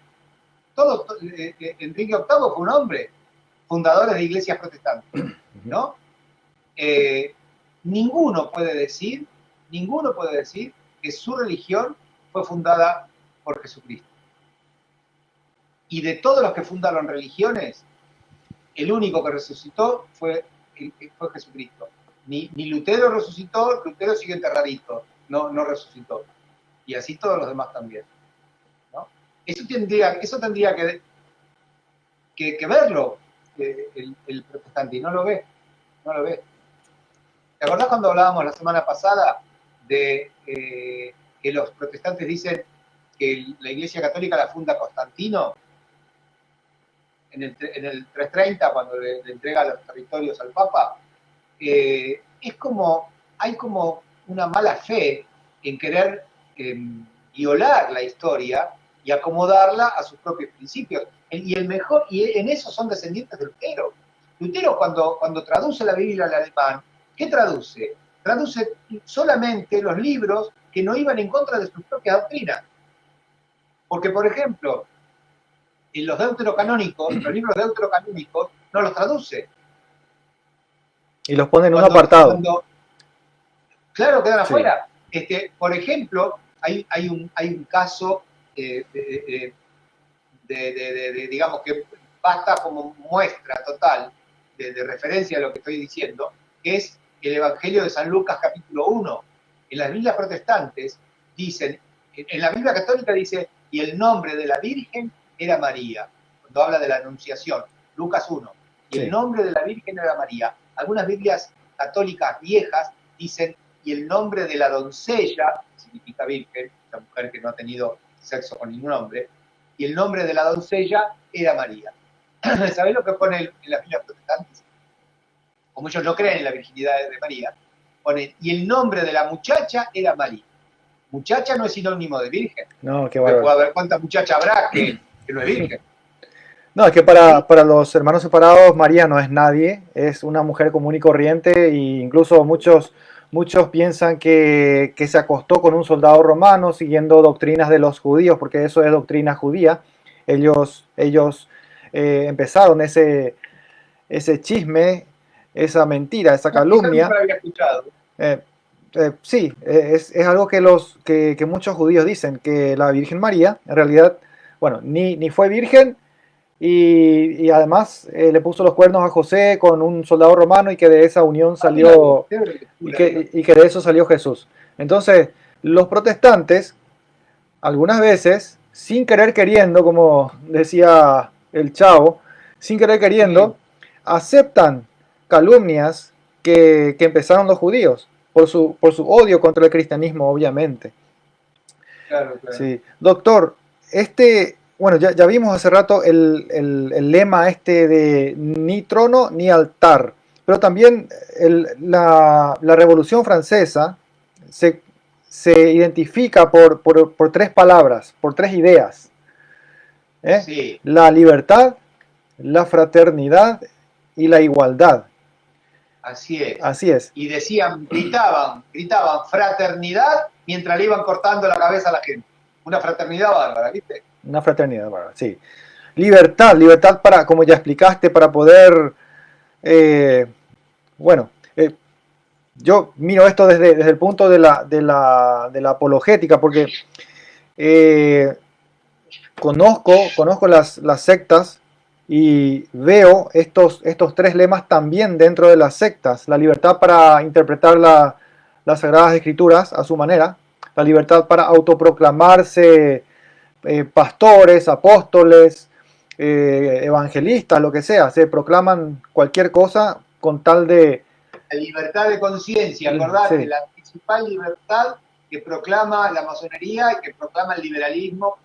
Enrique VIII fue un hombre, fundadores de iglesias protestantes, ¿no? Ninguno puede decir que su religión fue fundada por Jesucristo. Y de todos los que fundaron religiones, el único que resucitó fue Jesucristo. Ni Lutero resucitó, Lutero sigue enterradito, no resucitó. Y así todos los demás también, ¿no? Eso tendría que verlo el protestante, y no lo ve. ¿Te acordás cuando hablábamos la semana pasada de que los protestantes dicen que la Iglesia Católica la funda Constantino en el 330, cuando le entrega los territorios al Papa? Hay como una mala fe en querer violar la historia y acomodarla a sus propios principios. Y en eso son descendientes de Lutero. Lutero, cuando traduce la Biblia al alemán, ¿qué traduce? Traduce solamente los libros que no iban en contra de sus propias doctrinas. Porque, por ejemplo, en los deuterocanónicos, los libros deuterocanónicos, no los traduce. y los ponen en un apartado. Claro, quedan Sí. afuera. Por ejemplo, hay un caso digamos que basta como muestra total de referencia a lo que estoy diciendo, que es el Evangelio de San Lucas capítulo 1. En las Biblias protestantes dicen, en la Biblia católica dice, y el nombre de la Virgen era María, cuando habla de la Anunciación, Lucas 1, y Sí. el nombre de la Virgen era María. Algunas Biblias católicas viejas dicen, y el nombre de la doncella, significa virgen, la mujer que no ha tenido sexo con ningún hombre, y el nombre de la doncella era María. ¿Sabés lo que pone en las Biblias protestantes? Como ellos no creen en la virginidad de María, ponen, y el nombre de la muchacha era María. Muchacha no es sinónimo de virgen. No, qué Puede bárbaro. haber cuántas muchachas habrá que no es virgen. No, es que para los hermanos separados, María no es nadie, es una mujer común y corriente, e incluso muchos piensan que se acostó con un soldado romano siguiendo doctrinas de los judíos, porque eso es doctrina judía. Ellos empezaron ese chisme, esa mentira, esa calumnia. Nunca lo había escuchado. Sí, es algo que muchos judíos dicen, que la Virgen María, en realidad, bueno, ni fue virgen, y además le puso los cuernos a José con un soldado romano, y que de esa unión salió, y que de eso salió Jesús. Entonces, los protestantes, algunas veces, sin querer queriendo, como decía el Chavo, sin querer queriendo, aceptan calumnias que empezaron los judíos, por su odio contra el cristianismo, obviamente. Claro. Sí. Doctor, bueno, ya vimos hace rato el lema de ni trono ni altar, pero también la Revolución Francesa se identifica por tres palabras, por tres ideas. Sí. La libertad, la fraternidad y la igualdad. Así es. Así es. Y gritaban fraternidad mientras le iban cortando la cabeza a la gente. Una fraternidad bárbara, ¿viste? Una fraternidad bárbara, sí. Libertad para, como ya explicaste, para poder, yo miro esto desde el punto de la apologética, porque conozco las sectas y veo estos tres lemas también dentro de las sectas. La libertad para interpretar las Sagradas Escrituras a su manera, la libertad para autoproclamarse pastores, apóstoles, evangelistas, lo que sea, se proclaman cualquier cosa con tal de... La libertad de conciencia, acordate, Sí. la principal libertad que proclama la masonería y que proclama el liberalismo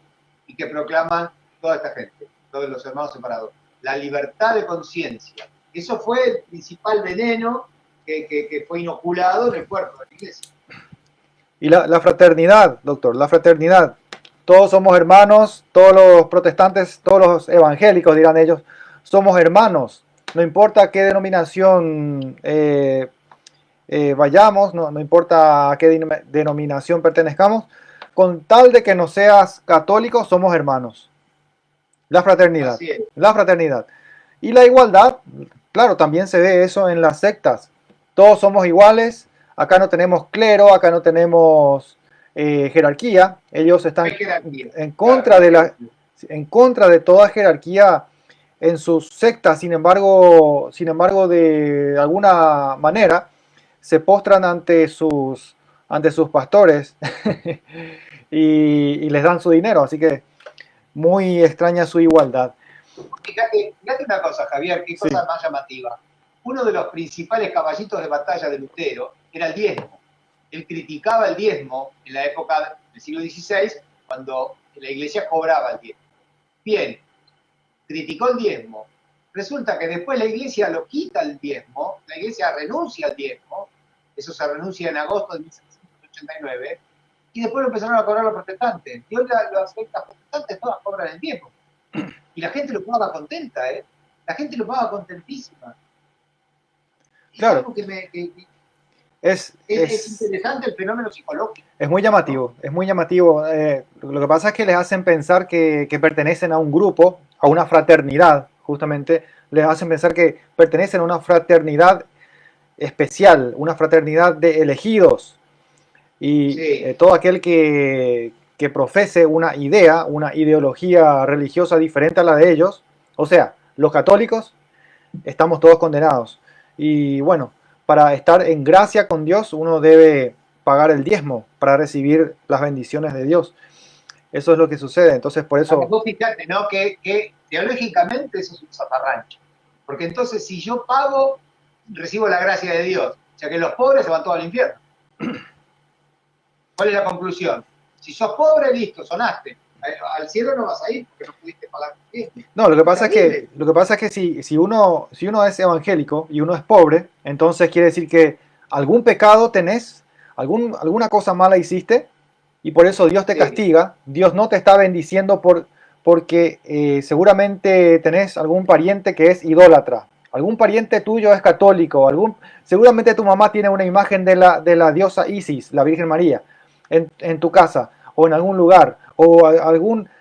y que proclaman toda esta gente, todos los hermanos separados. La libertad de conciencia. Eso fue el principal veneno que fue inoculado en el cuerpo de la iglesia. Y la fraternidad, doctor, la fraternidad. Todos somos hermanos, todos los protestantes, todos los evangélicos, dirán ellos, somos hermanos. No importa qué denominación vayamos, no importa a qué denominación pertenezcamos, con tal de que no seas católico, somos hermanos. La fraternidad, Así es. la fraternidad. Y la igualdad, claro, también se ve eso en las sectas. Todos somos iguales, acá no tenemos clero, acá no tenemos jerarquía. Ellos están Hay jerarquía. en contra en contra de toda jerarquía en sus sectas. Sin embargo, de alguna manera se postran ante sus pastores y les dan su dinero. Así que muy extraña su igualdad. Fíjate una cosa, Javier, qué Sí. cosa más llamativa. Uno de los principales caballitos de batalla de Lutero era el diezmo. Él criticaba el diezmo en la época del siglo XVI, cuando la iglesia cobraba el diezmo. Bien, criticó el diezmo. Resulta que después la iglesia lo quita el diezmo, la iglesia renuncia al diezmo, eso se renuncia en agosto de 1789, y después lo empezaron a cobrar los protestantes. Y hoy las sectas protestantes todas cobran el diezmo. Y la gente lo paga contenta, ¿eh? La gente lo paga contentísima. Es Claro. algo que Es interesante el fenómeno psicológico. Es muy llamativo, es muy llamativo. Lo que pasa es que les hacen pensar que pertenecen a un grupo, a una fraternidad, justamente. Les hacen pensar que pertenecen a una fraternidad especial, una fraternidad de elegidos. Y Sí. todo aquel que profese una idea, una ideología religiosa diferente a la de ellos, o sea, los católicos, estamos todos condenados. Y bueno, para estar en gracia con Dios, uno debe pagar el diezmo para recibir las bendiciones de Dios. Eso es lo que sucede. Entonces, por eso... Vos fíjate, ¿no? Que teológicamente eso es un zafarrancho. Porque entonces, si yo pago, recibo la gracia de Dios. O sea que los pobres se van todos al infierno. ¿Cuál es la conclusión? Si sos pobre, listo, sonaste. Al cielo no vas a ir porque no pudiste pagar tu diezmo. No, lo que pasa es que si uno es evangélico y uno es pobre, entonces quiere decir que algún pecado tenés, alguna cosa mala hiciste, y por eso Dios te Sí. castiga. Dios no te está bendiciendo porque seguramente tenés algún pariente que es idólatra. Algún pariente tuyo es católico. Seguramente tu mamá tiene una imagen de la diosa Isis, la Virgen María, en tu casa o en algún lugar. O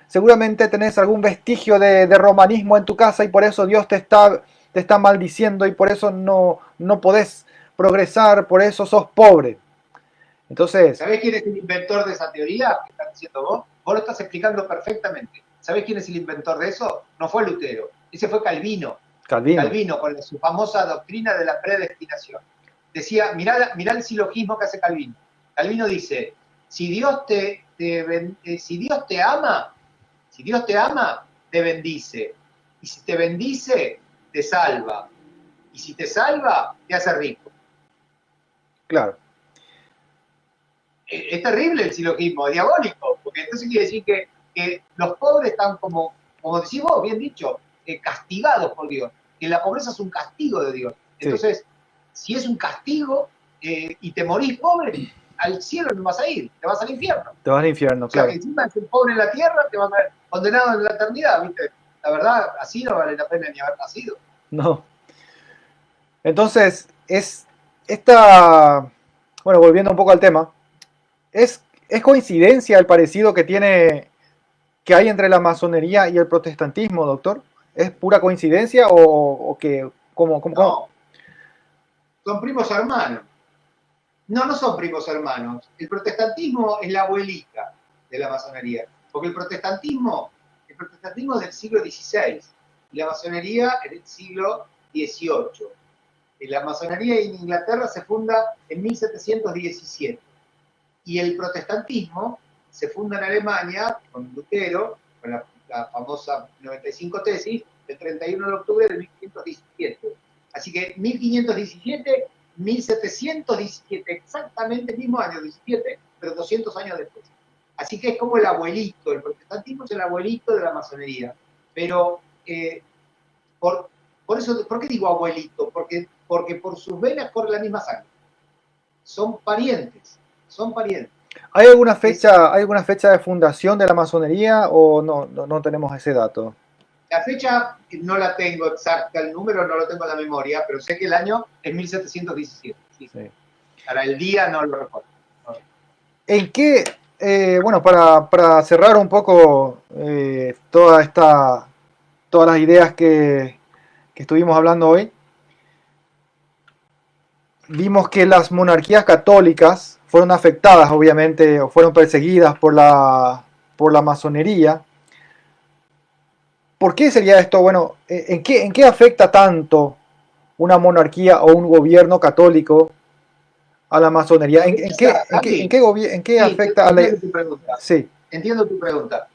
seguramente tenés algún vestigio de romanismo en tu casa y por eso Dios te está maldiciendo y por eso no podés progresar, por eso sos pobre. Entonces, ¿Sabés quién es el inventor de esa teoría que estás diciendo vos? Vos lo estás explicando perfectamente. ¿Sabés quién es el inventor de eso? No fue Lutero, ese fue Calvino. Calvino con su famosa doctrina de la predestinación. Decía, mirá el silogismo que hace Calvino. Calvino dice, si Dios te ama, te bendice. Y si te bendice, te salva. Y si te salva, te hace rico. claro. Es terrible el silogismo, es diabólico, porque entonces quiere decir que los pobres están como decís vos, bien dicho, castigados por Dios, que la pobreza es un castigo de Dios. Entonces, si es un castigo y te morís pobre, al cielo no vas a ir, te vas al infierno. Te vas al infierno, O sea, claro. que encima de ser pobre en la tierra, te vas a ver condenado en la eternidad, ¿viste? La verdad, así no vale la pena ni haber nacido. No. Entonces, bueno, volviendo un poco al tema, ¿es coincidencia el parecido que hay entre la masonería y el protestantismo, doctor? ¿Es pura coincidencia o que, cómo? No, son primos hermanos. No son primos hermanos. El protestantismo es la abuelita de la masonería, porque el protestantismo es del siglo XVI y la masonería es del siglo XVIII. La masonería en Inglaterra se funda en 1717. Y el protestantismo se funda en Alemania con Lutero, con la famosa 95 tesis, el 31 de octubre de 1517. Así que 1517, 1717, exactamente el mismo año, 17, pero 200 años después. Así que es como el abuelito, el protestantismo es el abuelito de la masonería. Pero, por eso, ¿por qué digo abuelito? Porque por sus venas corre la misma sangre. Son parientes, son parientes. ¿Hay alguna fecha de fundación de la masonería o no tenemos ese dato? La fecha no la tengo exacta, el número no lo tengo en la memoria, pero sé que el año es 1717. ¿Sí? Sí. Para el día no lo recuerdo. ¿En qué, bueno, para cerrar un poco todas las ideas que estuvimos hablando hoy, vimos que las monarquías católicas fueron afectadas, obviamente, o fueron perseguidas por la masonería. ¿Por qué sería esto? Bueno, ¿en qué afecta tanto una monarquía o un gobierno católico a la masonería? ¿En qué afecta a la... Sí. Entiendo tu pregunta.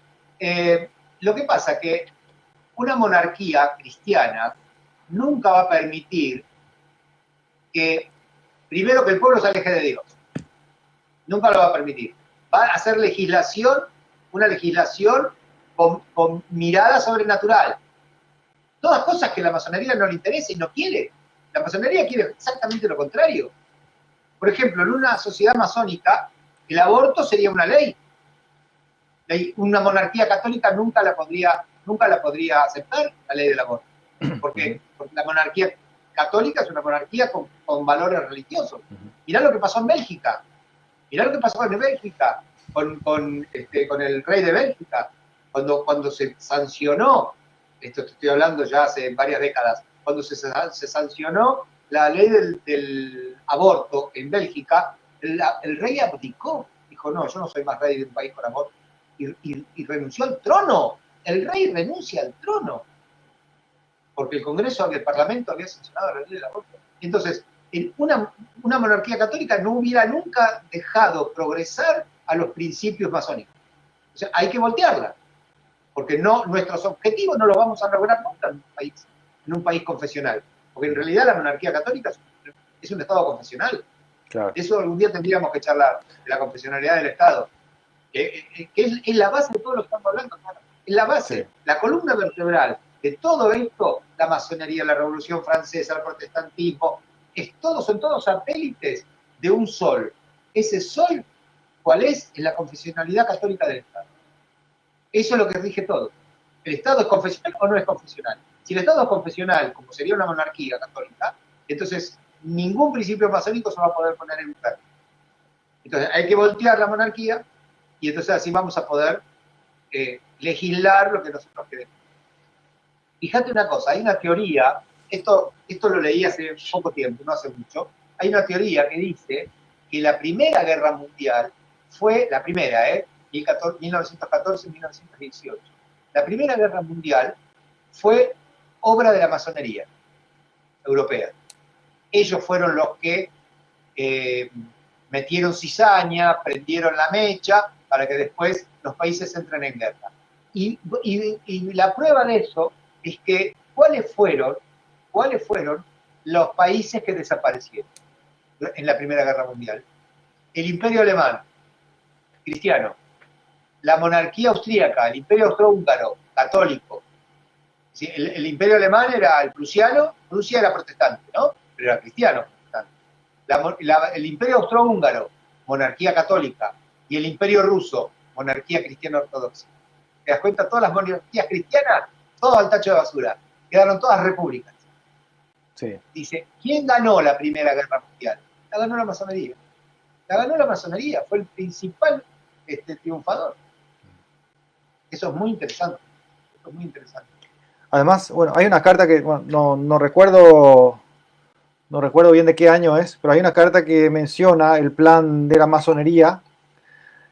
Lo que pasa es que una monarquía cristiana nunca va a permitir que, primero, que el pueblo se aleje de Dios. Nunca lo va a permitir. Va a hacer legislación, una legislación con mirada sobrenatural. Todas cosas que la masonería no le interesa y no quiere. La masonería quiere exactamente lo contrario. Por ejemplo, en una sociedad masónica, el aborto sería una ley. Una monarquía católica nunca la podría aceptar, la ley del aborto. ¿Por qué? Porque la monarquía católica es una monarquía con valores religiosos. Mirá lo que pasó en Bélgica. Mirá lo que pasó en Bélgica con el rey de Bélgica. Cuando se sancionó, esto te estoy hablando ya hace varias décadas, cuando se sancionó la ley del aborto en Bélgica, el rey abdicó. Dijo, no, yo no soy más rey de un país con aborto. Y renunció al trono. El rey renuncia al trono. Porque el Congreso, el Parlamento había sancionado la ley del aborto. Entonces, una monarquía católica no hubiera nunca dejado progresar a los principios masónicos. O sea, hay que voltearla. Porque nuestros objetivos no los vamos a lograr nunca en un país confesional. Porque en realidad la monarquía católica es un Estado confesional. Claro. Eso algún día tendríamos que charlar, de la confesionalidad del Estado. Que es la base de todo lo que estamos hablando. Es la base, sí. La columna vertebral de todo esto, la masonería, la Revolución Francesa, el protestantismo, son todos satélites de un sol. Ese sol, ¿cuál es? Es la confesionalidad católica del Estado. Eso es lo que rige todo. ¿El Estado es confesional o no es confesional? Si el Estado es confesional, como sería una monarquía católica, entonces ningún principio masónico se va a poder poner en práctica. Entonces hay que voltear la monarquía y entonces así vamos a poder legislar lo que nosotros queremos. Fíjate una cosa, hay una teoría, esto lo leí hace poco tiempo, no hace mucho, hay una teoría que dice que la Primera Guerra Mundial fue, la primera, 1914-1918, la Primera Guerra Mundial fue obra de la masonería europea. Ellos fueron los que metieron cizaña, prendieron la mecha, para que después los países entren en guerra. Y la prueba de eso es que, ¿cuáles fueron los países que desaparecieron en la Primera Guerra Mundial? El Imperio Alemán, cristiano. La monarquía austríaca, el Imperio Austrohúngaro, católico. ¿Sí? El Imperio Alemán era el prusiano, Prusia era protestante, ¿no? Pero era cristiano protestante. El Imperio Austrohúngaro, monarquía católica. Y el Imperio Ruso, monarquía cristiana ortodoxa. ¿Te das cuenta? Todas las monarquías cristianas, todas al tacho de basura. Quedaron todas repúblicas. Sí. Dice, ¿quién ganó la Primera Guerra Mundial? La ganó la masonería. La ganó la masonería, fue el principal triunfador. Eso es muy interesante. Eso es muy interesante. Además, bueno, hay una carta que bueno, no recuerdo bien de qué año es, pero hay una carta que menciona el plan de la masonería.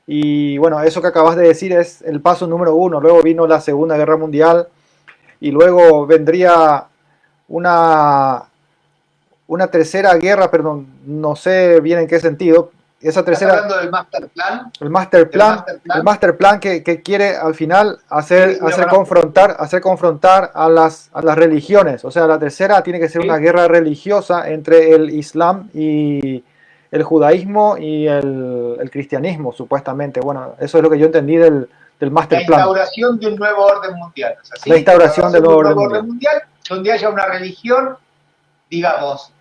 Y bueno, eso que acabas de decir es el paso número 1. Luego vino la Segunda Guerra Mundial y luego vendría una tercera guerra, pero no sé bien en qué sentido, esa ¿Estás tercera, hablando del master plan? el master ¿Del plan, master plan? el master plan que quiere al final Sí, sí, lo conozco. hacer confrontar a las religiones. O sea, la tercera tiene que ser una Sí. guerra religiosa entre el Islam y el judaísmo y el cristianismo, supuestamente. Bueno, eso es lo que yo entendí del La master plan, instauración de un nuevo orden mundial, ¿es la así? La instauración del instauración de nuevo un orden nuevo mundial. orden mundial donde haya una religión, digamos,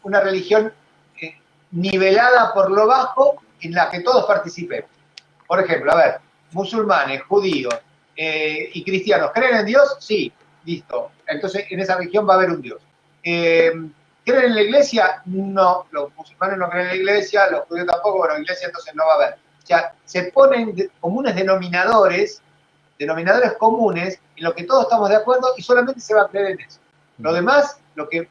una religión nivelada por lo bajo en la que todos participemos. Por ejemplo, a ver, musulmanes, judíos y cristianos, ¿creen en Dios? Sí, listo. Entonces en esa religión va a haber un Dios. ¿Creen en la iglesia? No, los musulmanes no creen en la iglesia, los judíos tampoco, bueno, la iglesia entonces no va a haber. O sea, se ponen comunes denominadores comunes en lo que todos estamos de acuerdo y solamente se va a creer en eso. Lo demás, lo que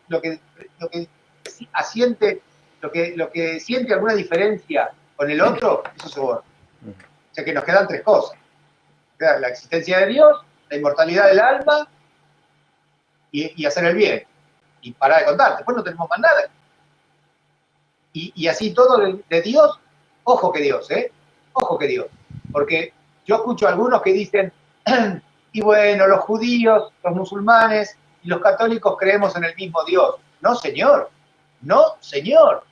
asiente, lo que siente alguna diferencia con el otro, eso se borra. O sea que nos quedan tres cosas. La existencia de Dios, la inmortalidad del alma y hacer el bien. Y parar de contar. Después no tenemos más nada. Y así todo de Dios, ojo que Dios, ojo que Dios. Porque yo escucho a algunos que dicen, y bueno, los judíos, los musulmanes y los católicos creemos en el mismo Dios. No, señor. No, señor.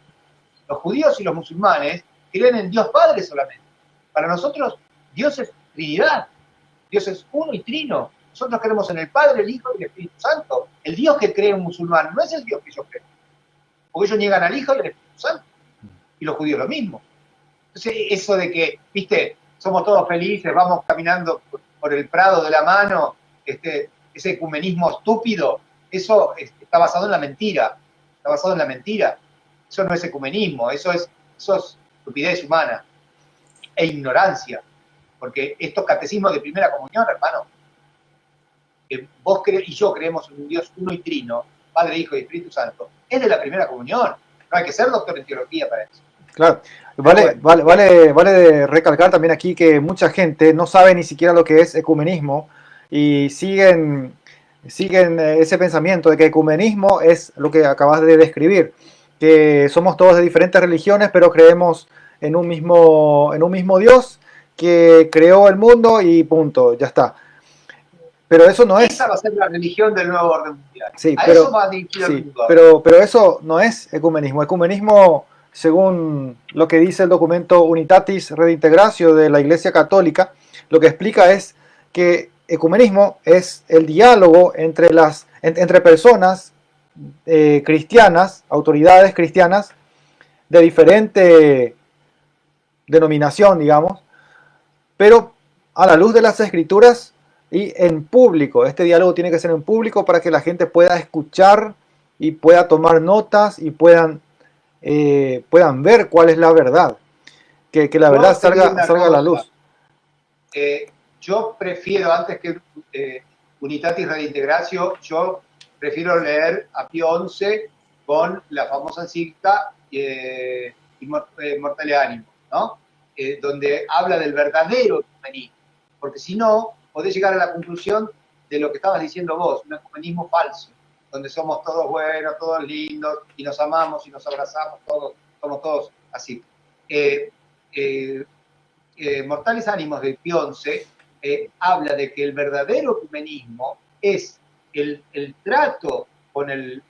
Los judíos y los musulmanes creen en Dios Padre solamente. Para nosotros, Dios es Trinidad. Dios es uno y trino. Nosotros creemos en el Padre, el Hijo y el Espíritu Santo. El Dios que cree un musulmán no es el Dios que ellos creen. Porque ellos niegan al Hijo y al Espíritu Santo. Y los judíos lo mismo. Entonces, eso de que, viste, somos todos felices, vamos caminando por el prado de la mano, ese ecumenismo estúpido, eso está basado en la mentira. Está basado en la mentira. Eso no es ecumenismo, eso es estupidez humana e ignorancia. Porque estos catecismos de primera comunión, hermano, que vos y yo creemos en un Dios uno y trino, Padre, Hijo y Espíritu Santo, es de la primera comunión. No hay que ser doctor en teología para eso. Claro, vale recalcar también aquí que mucha gente no sabe ni siquiera lo que es ecumenismo y siguen ese pensamiento de que ecumenismo es lo que acabas de describir, que somos todos de diferentes religiones pero creemos en un mismo Dios que creó el mundo y punto, ya está. Pero eso no es. Esa va a ser la religión del nuevo orden mundial. Sí, a pero, eso va a dirigir el sí, mundo. pero eso no es ecumenismo. Ecumenismo, según lo que dice el documento Unitatis Redintegratio de la Iglesia Católica, lo que explica es que ecumenismo es el diálogo entre personas cristianas, autoridades cristianas de diferente denominación, digamos, pero a la luz de las escrituras y en público. Este diálogo tiene que ser en público para que la gente pueda escuchar y pueda tomar notas y puedan ver cuál es la verdad. Que la verdad salga a la luz. Yo prefiero, antes que Unitatis Redintegratio, yo prefiero leer a Pío XI con la famosa encíclica Immortale Animo, ¿no? Donde habla del verdadero ecumenismo. Porque si no, podés llegar a la conclusión de lo que estabas diciendo vos, un ecumenismo falso, donde somos todos buenos, todos lindos, y nos amamos y nos abrazamos, todos, somos todos así. Mortales Ánimos de Pío XI habla de que el verdadero ecumenismo es el trato con el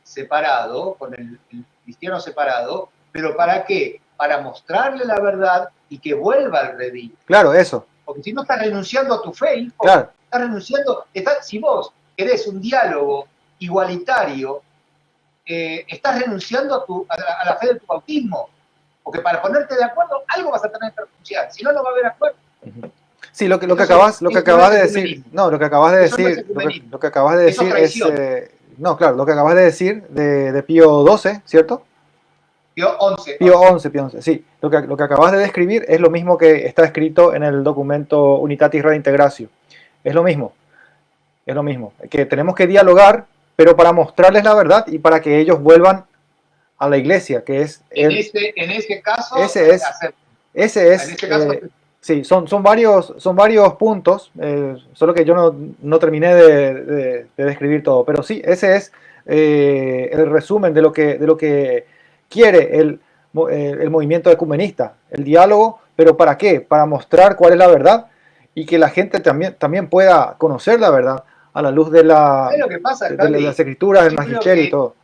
separado, con el cristiano separado, pero ¿para qué? Para mostrarle la verdad y que vuelva al redil. Claro, eso. Porque si no estás renunciando a tu fe, hijo, claro. Estás renunciando, si vos querés un diálogo igualitario, estás renunciando a la fe de tu bautismo. Porque para ponerte de acuerdo, algo vas a tener que renunciar, si no, no va a haber acuerdo. Sí, lo que acabas de decir, no, lo que acabas de decir, lo que acabas de decir es, no, claro, lo que acabas de decir de Pío XII, ¿cierto? Pío XI. Pío XI, sí. Lo que acabas de describir es lo mismo que está escrito en el documento Unitatis Redintegratio. Es lo mismo, que tenemos que dialogar, pero para mostrarles la verdad y para que ellos vuelvan a la iglesia, que es... En ese caso... Sí, son varios puntos, solo que yo no terminé de describir todo, pero sí, ese es el resumen de lo que quiere el el movimiento ecumenista, el diálogo, pero ¿para qué? Para mostrar cuál es la verdad y que la gente también pueda conocer la verdad a la luz de, ¿Sabes lo que pasa, de Charlie? las escrituras, del Yo creo magisterio y que todo.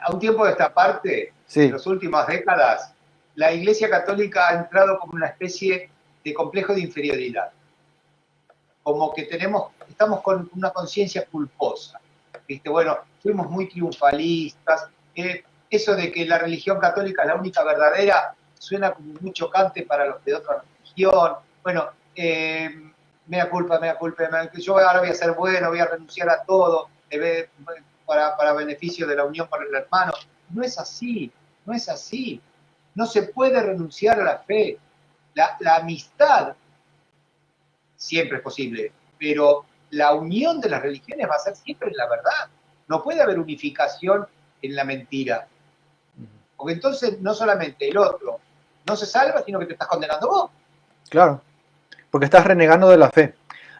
a un tiempo de esta parte, en Sí, las últimas décadas, la Iglesia Católica ha entrado como una especie de complejo de inferioridad. Como que estamos con una conciencia culposa. ¿Viste? Bueno, fuimos muy triunfalistas. Eso de que la religión católica es la única verdadera suena como muy chocante para los de otra religión. Bueno, mea culpa, yo ahora voy a ser bueno, voy a renunciar a todo para beneficio de la unión con el hermano. No es así, no es así. No se puede renunciar a la fe. La amistad siempre es posible, pero la unión de las religiones va a ser siempre en la verdad. No puede haber unificación en la mentira. Porque entonces no solamente el otro no se salva, sino que te estás condenando vos. claro, porque estás renegando de la fe.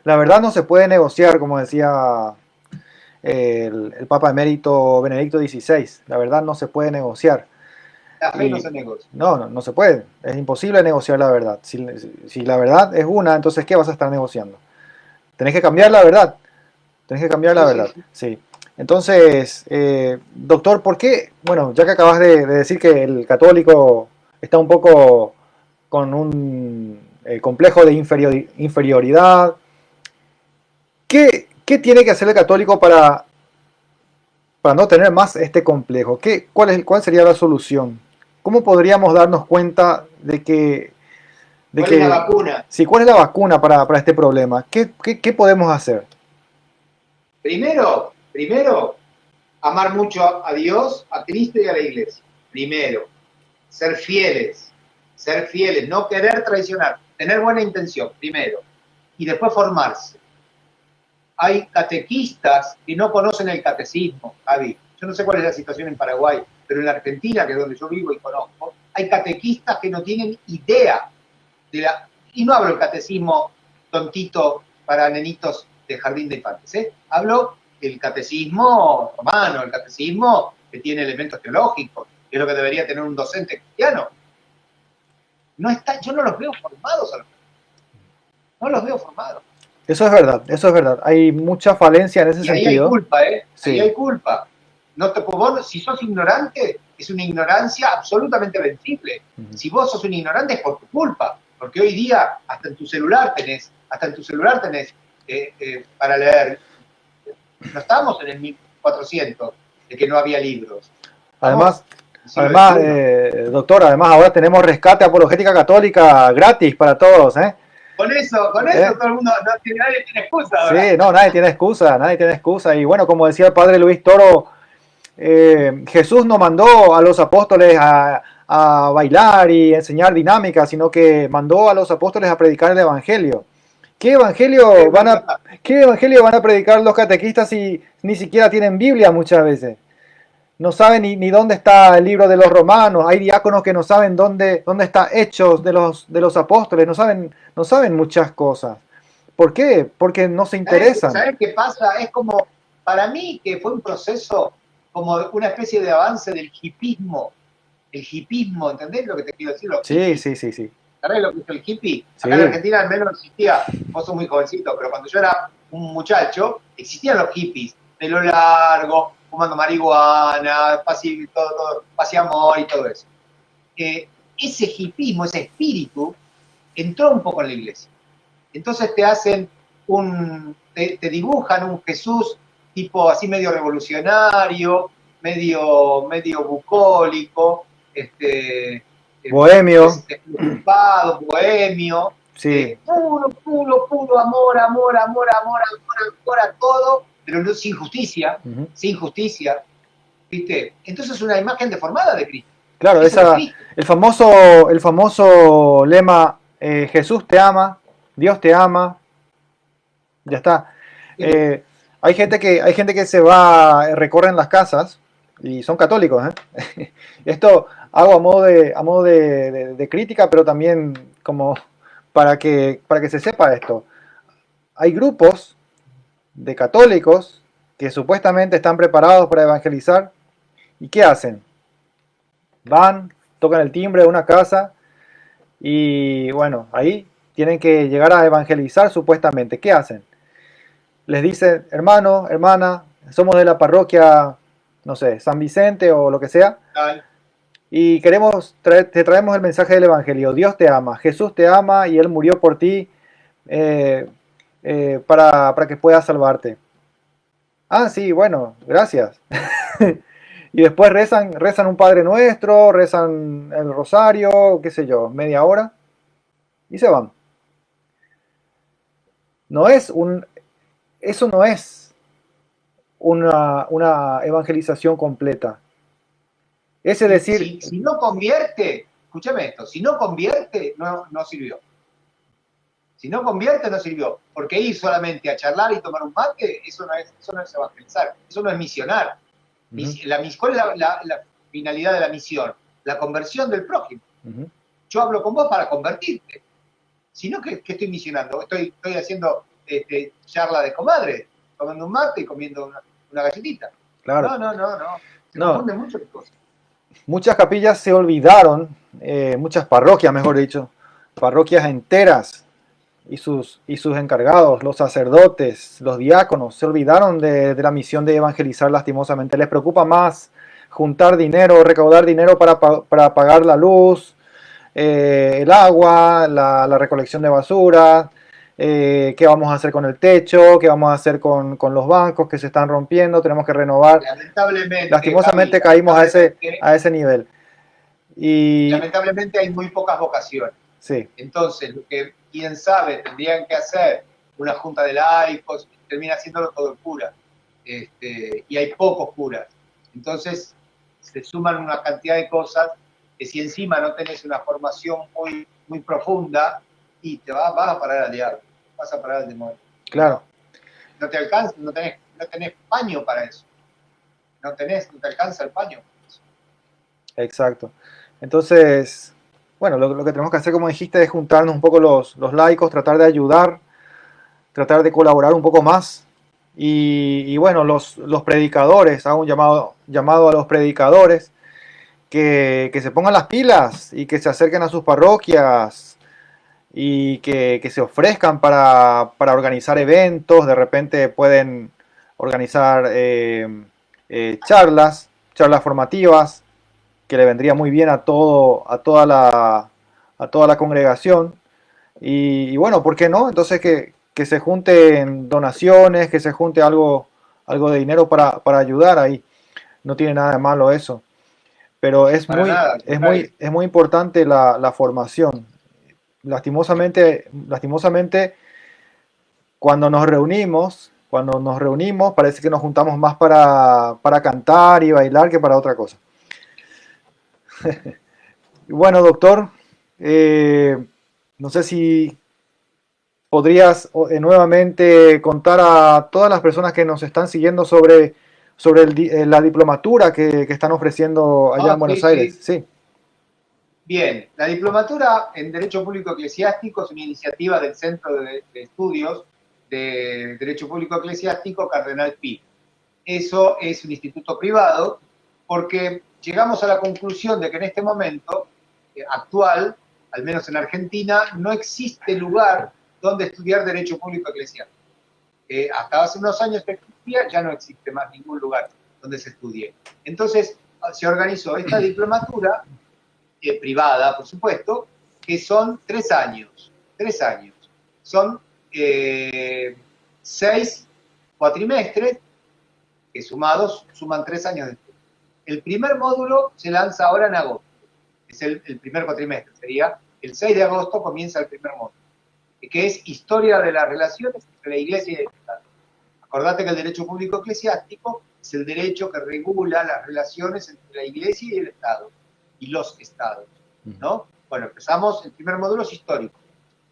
La verdad no se puede negociar, como decía el Papa Emérito Benedicto XVI. La verdad no se puede negociar. La fe no se negocia. No se puede. Es imposible negociar la verdad. Si la verdad es una, entonces ¿qué vas a estar negociando? Tenés que cambiar la verdad. Tenés que cambiar la verdad. Sí. Entonces, doctor, ¿por qué? Bueno, ya que acabas de decir que el católico está un poco con un complejo de inferioridad, ¿qué tiene que hacer el católico para no tener más este complejo? ¿Cuál sería la solución? ¿Cómo podríamos darnos cuenta de que... ¿Cuál es la vacuna? Sí, ¿cuál es la vacuna para este problema? ¿Qué podemos hacer? Primero, amar mucho a Dios, a Cristo y a la Iglesia. Primero, ser fieles, no querer traicionar, tener buena intención, primero. Y después formarse. Hay catequistas que no conocen el catecismo, Javi. Yo no sé cuál es la situación en Paraguay, pero en la Argentina, que es donde yo vivo y conozco, hay catequistas que no tienen idea y no hablo del catecismo tontito para nenitos de jardín de infantes, hablo del catecismo romano, el catecismo que tiene elementos teológicos, que es lo que debería tener un docente cristiano. Yo no los veo formados, no los veo formados. Eso es verdad. Hay mucha falencia en ese sentido. Ahí hay culpa, Sí. Ahí hay culpa. Vos, si sos ignorante, es una ignorancia absolutamente vencible. Si vos sos un ignorante es por tu culpa, porque hoy día hasta en tu celular tenés para leer. No estamos en el 1400, de que no había libros. Además, doctor, ahora tenemos rescate apologética católica gratis para todos, ¿eh? Con eso todo el mundo, nadie tiene excusa. ¿verdad? Sí, no, nadie tiene excusa. Y bueno, como decía el padre Luis Toro, Jesús no mandó a los apóstoles a bailar y enseñar dinámica, sino que mandó a los apóstoles a predicar el evangelio. ¿Qué evangelio van a predicar los catequistas si ni siquiera tienen Biblia muchas veces? No saben ni dónde está el libro de los romanos. Hay diáconos que no saben dónde está Hechos de los apóstoles. No saben muchas cosas. ¿Por qué? Porque no se interesan. ¿Sabes qué pasa? Es como, para mí, que fue un proceso como una especie de avance del hipismo. El hipismo, ¿entendés lo que te quiero decir? Sí. ¿Sabés lo que es el hippie? Sí. Acá en Argentina al menos no existía. Vos sos muy jovencito, pero cuando yo era un muchacho, existían los hippies. Pelo largo, fumando marihuana, paz y amor y todo eso. Ese hipismo, ese espíritu, entró un poco en la iglesia. Entonces te dibujan un Jesús tipo así medio revolucionario, medio bucólico, bohemio. Bohemio. Sí. Puro amor a todo, pero no, sin justicia, sin justicia, ¿viste? Entonces es una imagen deformada de Cristo. Claro, el famoso lema, Jesús te ama, Dios te ama, ya está. Hay gente que se recorren las casas y son católicos, ¿eh? Esto hago a modo de crítica, pero también como para que se sepa esto. Hay grupos de católicos que supuestamente están preparados para evangelizar. ¿Y qué hacen? Van, tocan el timbre de una casa y bueno, ahí tienen que llegar a evangelizar supuestamente. ¿Qué hacen? Les dicen, hermano, hermana, somos de la parroquia, no sé, San Vicente o lo que sea, Tal. y te traemos el mensaje del Evangelio. Dios te ama, Jesús te ama y Él murió por ti eh, para que puedas salvarte. Ah, sí, bueno, gracias. Y después rezan un Padre Nuestro, rezan el rosario, qué sé yo, media hora, y se van. No es un, eso no es una evangelización completa. Es decir, Si no convierte, escúchame esto, si no convierte, no sirvió. Si no convierte, no sirvió. Porque ir solamente a charlar y tomar un mate, eso no es evangelizar, eso no es misionar. ¿Cuál es la finalidad de la misión? La conversión del prójimo. Yo hablo con vos para convertirte. Si no, ¿qué estoy misionando? Estoy haciendo charla de comadre, tomando un mate y comiendo una galletita. claro, No. Se no, confunden mucho las cosas. muchas capillas se olvidaron, muchas parroquias, mejor dicho, parroquias enteras y sus encargados, los sacerdotes, los diáconos, se olvidaron de la misión de evangelizar lastimosamente. Les preocupa más juntar dinero, recaudar dinero para pagar la luz, el agua, la recolección de basura, qué vamos a hacer con el techo, qué vamos a hacer con los bancos que se están rompiendo, tenemos que renovar. Lastimosamente caímos a ese nivel. Y lamentablemente hay muy pocas vocaciones. sí. Entonces, lo que, quién sabe, tendrían que hacer una junta de laicos, termina haciéndolo todo el cura. Y hay pocos curas. Entonces, se suman una cantidad de cosas que si encima no tenés una formación muy profunda, y te vas a parar al diablo, vas a parar al demonio. Claro. No te alcanza, no tenés paño para eso. No te alcanza el paño. Exacto. Entonces, bueno, lo que tenemos que hacer, como dijiste, es juntarnos un poco los laicos, tratar de ayudar, tratar de colaborar un poco más. Y bueno, los predicadores, hago un llamado a los predicadores que se pongan las pilas y que se acerquen a sus parroquias y que se ofrezcan para organizar eventos. De repente pueden organizar charlas formativas que le vendría muy bien a toda la congregación. Y bueno, ¿por qué no? Entonces que se junten donaciones, que se junte algo de dinero para ayudar ahí. No tiene nada de malo eso. Pero es muy importante la formación. Lastimosamente, cuando nos reunimos, parece que nos juntamos más para cantar y bailar que para otra cosa. Bueno, doctor, no sé si podrías nuevamente contar a todas las personas que nos están siguiendo sobre la diplomatura que están ofreciendo allá en Buenos Aires. Sí. Bien, la diplomatura en Derecho Público Eclesiástico es una iniciativa del Centro de Estudios de Derecho Público Eclesiástico Cardenal Pi. Eso es un instituto privado porque llegamos a la conclusión de que en este momento actual, al menos en Argentina, no existe lugar donde estudiar Derecho Público Eclesiástico. Hasta hace unos años que existía, ya no existe más ningún lugar donde se estudie. Entonces, se organizó esta diplomatura privada, por supuesto, que son 3 años. 3 años. Son 6 cuatrimestres que sumados suman 3 años de estudio. El primer módulo se lanza ahora en agosto. Es el primer cuatrimestre. Sería el 6 de agosto comienza el primer módulo, que es Historia de las relaciones entre la Iglesia y el Estado. Acordate que el derecho público eclesiástico es el derecho que regula las relaciones entre la Iglesia y el Estado, y los estados, ¿no? Bueno, empezamos, el primer módulo es histórico,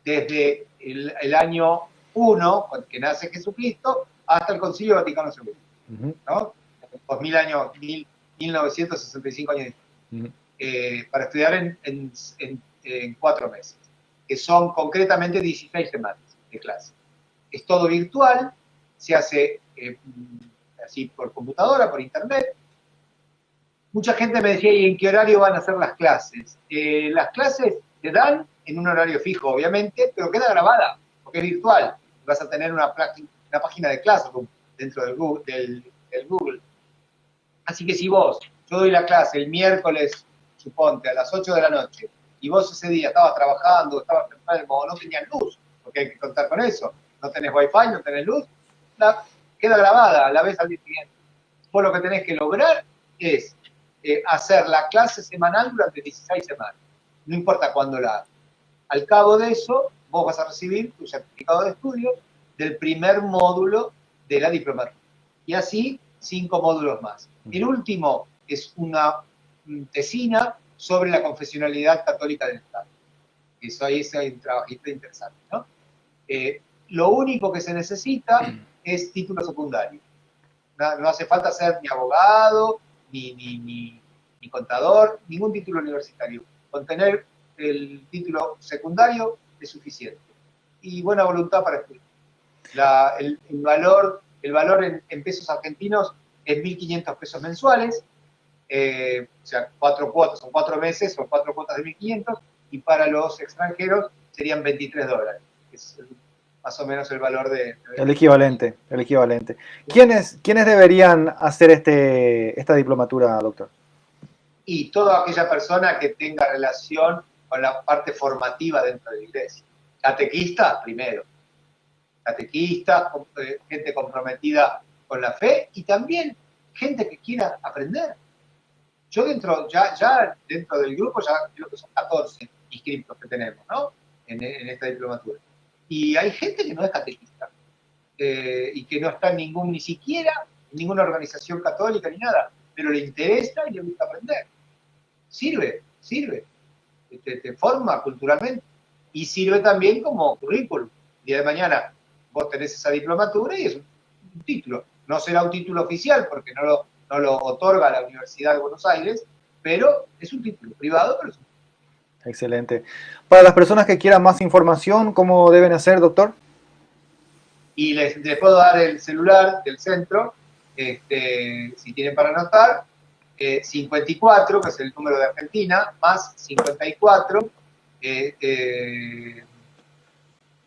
desde el año 1, que nace Jesucristo, hasta el Concilio Vaticano II, ¿no? 2000 años, 1965 años de historia, para estudiar en 4 meses, que son concretamente 16 semanas de clase. Es todo virtual, se hace así por computadora, por internet, mucha gente me decía, ¿y en qué horario van a hacer las clases? Las clases se dan en un horario fijo, obviamente, pero queda grabada, porque es virtual. Vas a tener una página de Classroom dentro del Google. Así que si yo doy la clase el miércoles, suponte, a las 8 de la noche, y vos ese día estabas trabajando, estabas enfermo, o no tenías luz, porque hay que contar con eso, no tenés wifi, no tenés luz, queda grabada, la ves al día siguiente. Vos lo que tenés que lograr es hacer la clase semanal durante 16 semanas, no importa cuándo la hagas. Al cabo de eso, vos vas a recibir tu certificado de estudio del primer módulo de la diplomatura. Y así, 5 módulos más. El último es una tesina sobre la confesionalidad católica del Estado. Eso ahí es un trabajito interesante, ¿no? Lo único que se necesita es título secundario. No hace falta ser ni abogado, ni contador, ningún título universitario. Con tener el título secundario es suficiente. Y buena voluntad para estudiar. El valor en pesos argentinos es 1.500 pesos mensuales, o sea, 4 cuotas, son 4 meses, son 4 cuotas de 1.500, y para los extranjeros serían $23, que es más o menos el valor el equivalente. ¿Quiénes deberían hacer esta diplomatura, doctor? Y toda aquella persona que tenga relación con la parte formativa dentro de la iglesia. Catequistas, primero. Catequistas, gente comprometida con la fe, y también gente que quiera aprender. Yo ya dentro del grupo, ya creo que son 14 inscriptos que tenemos, ¿no? En esta diplomatura. Y hay gente que no es catequista, y que no está ni siquiera en ninguna organización católica ni nada, pero le interesa y le gusta aprender. Sirve, te forma culturalmente, y sirve también como currículum. El día de mañana vos tenés esa diplomatura y es un título. No será un título oficial porque no lo otorga la Universidad de Buenos Aires, pero es un título privado, pero es un título. Excelente. Para las personas que quieran más información, ¿cómo deben hacer, doctor? Y les puedo dar el celular del centro, si tienen para anotar, 54, que es el número de Argentina, más 54,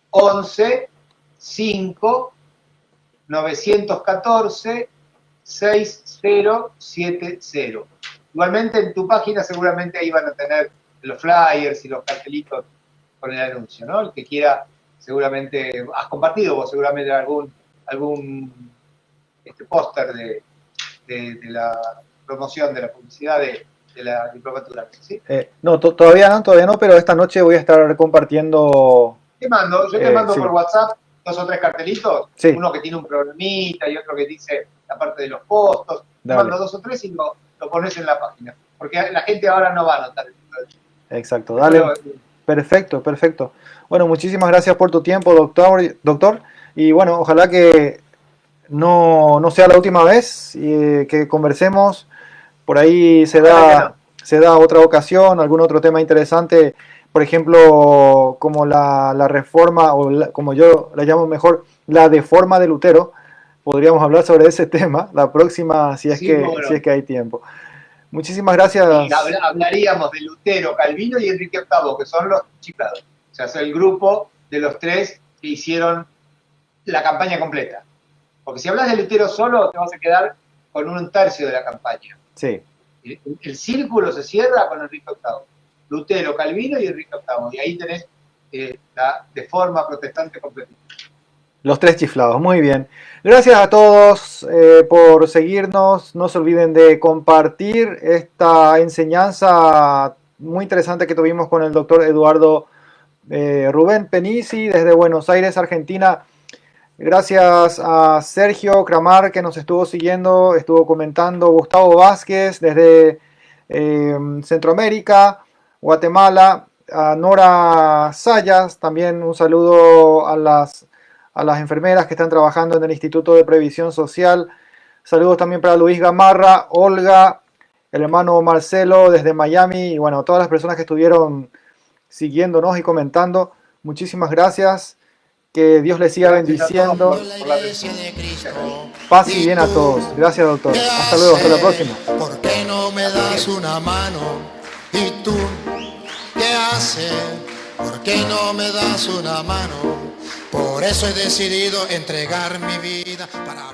11, 5, 914, 6070. Igualmente en tu página seguramente ahí van a tener los flyers y los cartelitos con el anuncio, ¿no? El que quiera, seguramente, has compartido vos seguramente algún póster de la promoción, de la publicidad de la diplomatura, ¿sí? No, todavía no, pero esta noche voy a estar compartiendo. Yo te mando sí. por WhatsApp 2 o 3 cartelitos, sí. Uno que tiene un problemita y otro que dice la parte de los costos. Te mando 2 o 3 y lo pones en la página, porque la gente ahora no va a notar el título. Exacto, dale. Perfecto. Bueno, muchísimas gracias por tu tiempo, doctor. Y bueno, ojalá que no sea la última vez que conversemos. Por ahí se da otra ocasión, algún otro tema interesante, por ejemplo, como la reforma, o como yo la llamo mejor, la deforma de Lutero. Podríamos hablar sobre ese tema la próxima, si es que hay tiempo. Muchísimas gracias. Y hablaríamos de Lutero, Calvino y Enrique VIII, que son los chiflados. O sea, es el grupo de los 3 que hicieron la campaña completa. Porque si hablas de Lutero solo, te vas a quedar con 1/3 de la campaña. Sí. El círculo se cierra con Enrique VIII. Lutero, Calvino y Enrique VIII. Y ahí tenés la deforma protestante completa. Los 3 chiflados, muy bien. Gracias a todos por seguirnos. No se olviden de compartir esta enseñanza muy interesante que tuvimos con el doctor Eduardo Rubén Penisi desde Buenos Aires, Argentina. Gracias a Sergio Cramar que nos estuvo siguiendo, estuvo comentando. Gustavo Vázquez desde Centroamérica, Guatemala. A Nora Sayas, también un saludo a las enfermeras que están trabajando en el Instituto de Previsión Social. Saludos también para Luis Gamarra, Olga, el hermano Marcelo desde Miami, y bueno, todas las personas que estuvieron siguiéndonos y comentando. Muchísimas gracias. Que Dios les siga bendiciendo. Paz y bien a todos. Gracias, doctor. Hasta luego, hasta la próxima. ¿Por qué no me da das una mano? ¿Y tú qué haces? ¿Por qué no me das una mano? Por eso he decidido entregar mi vida para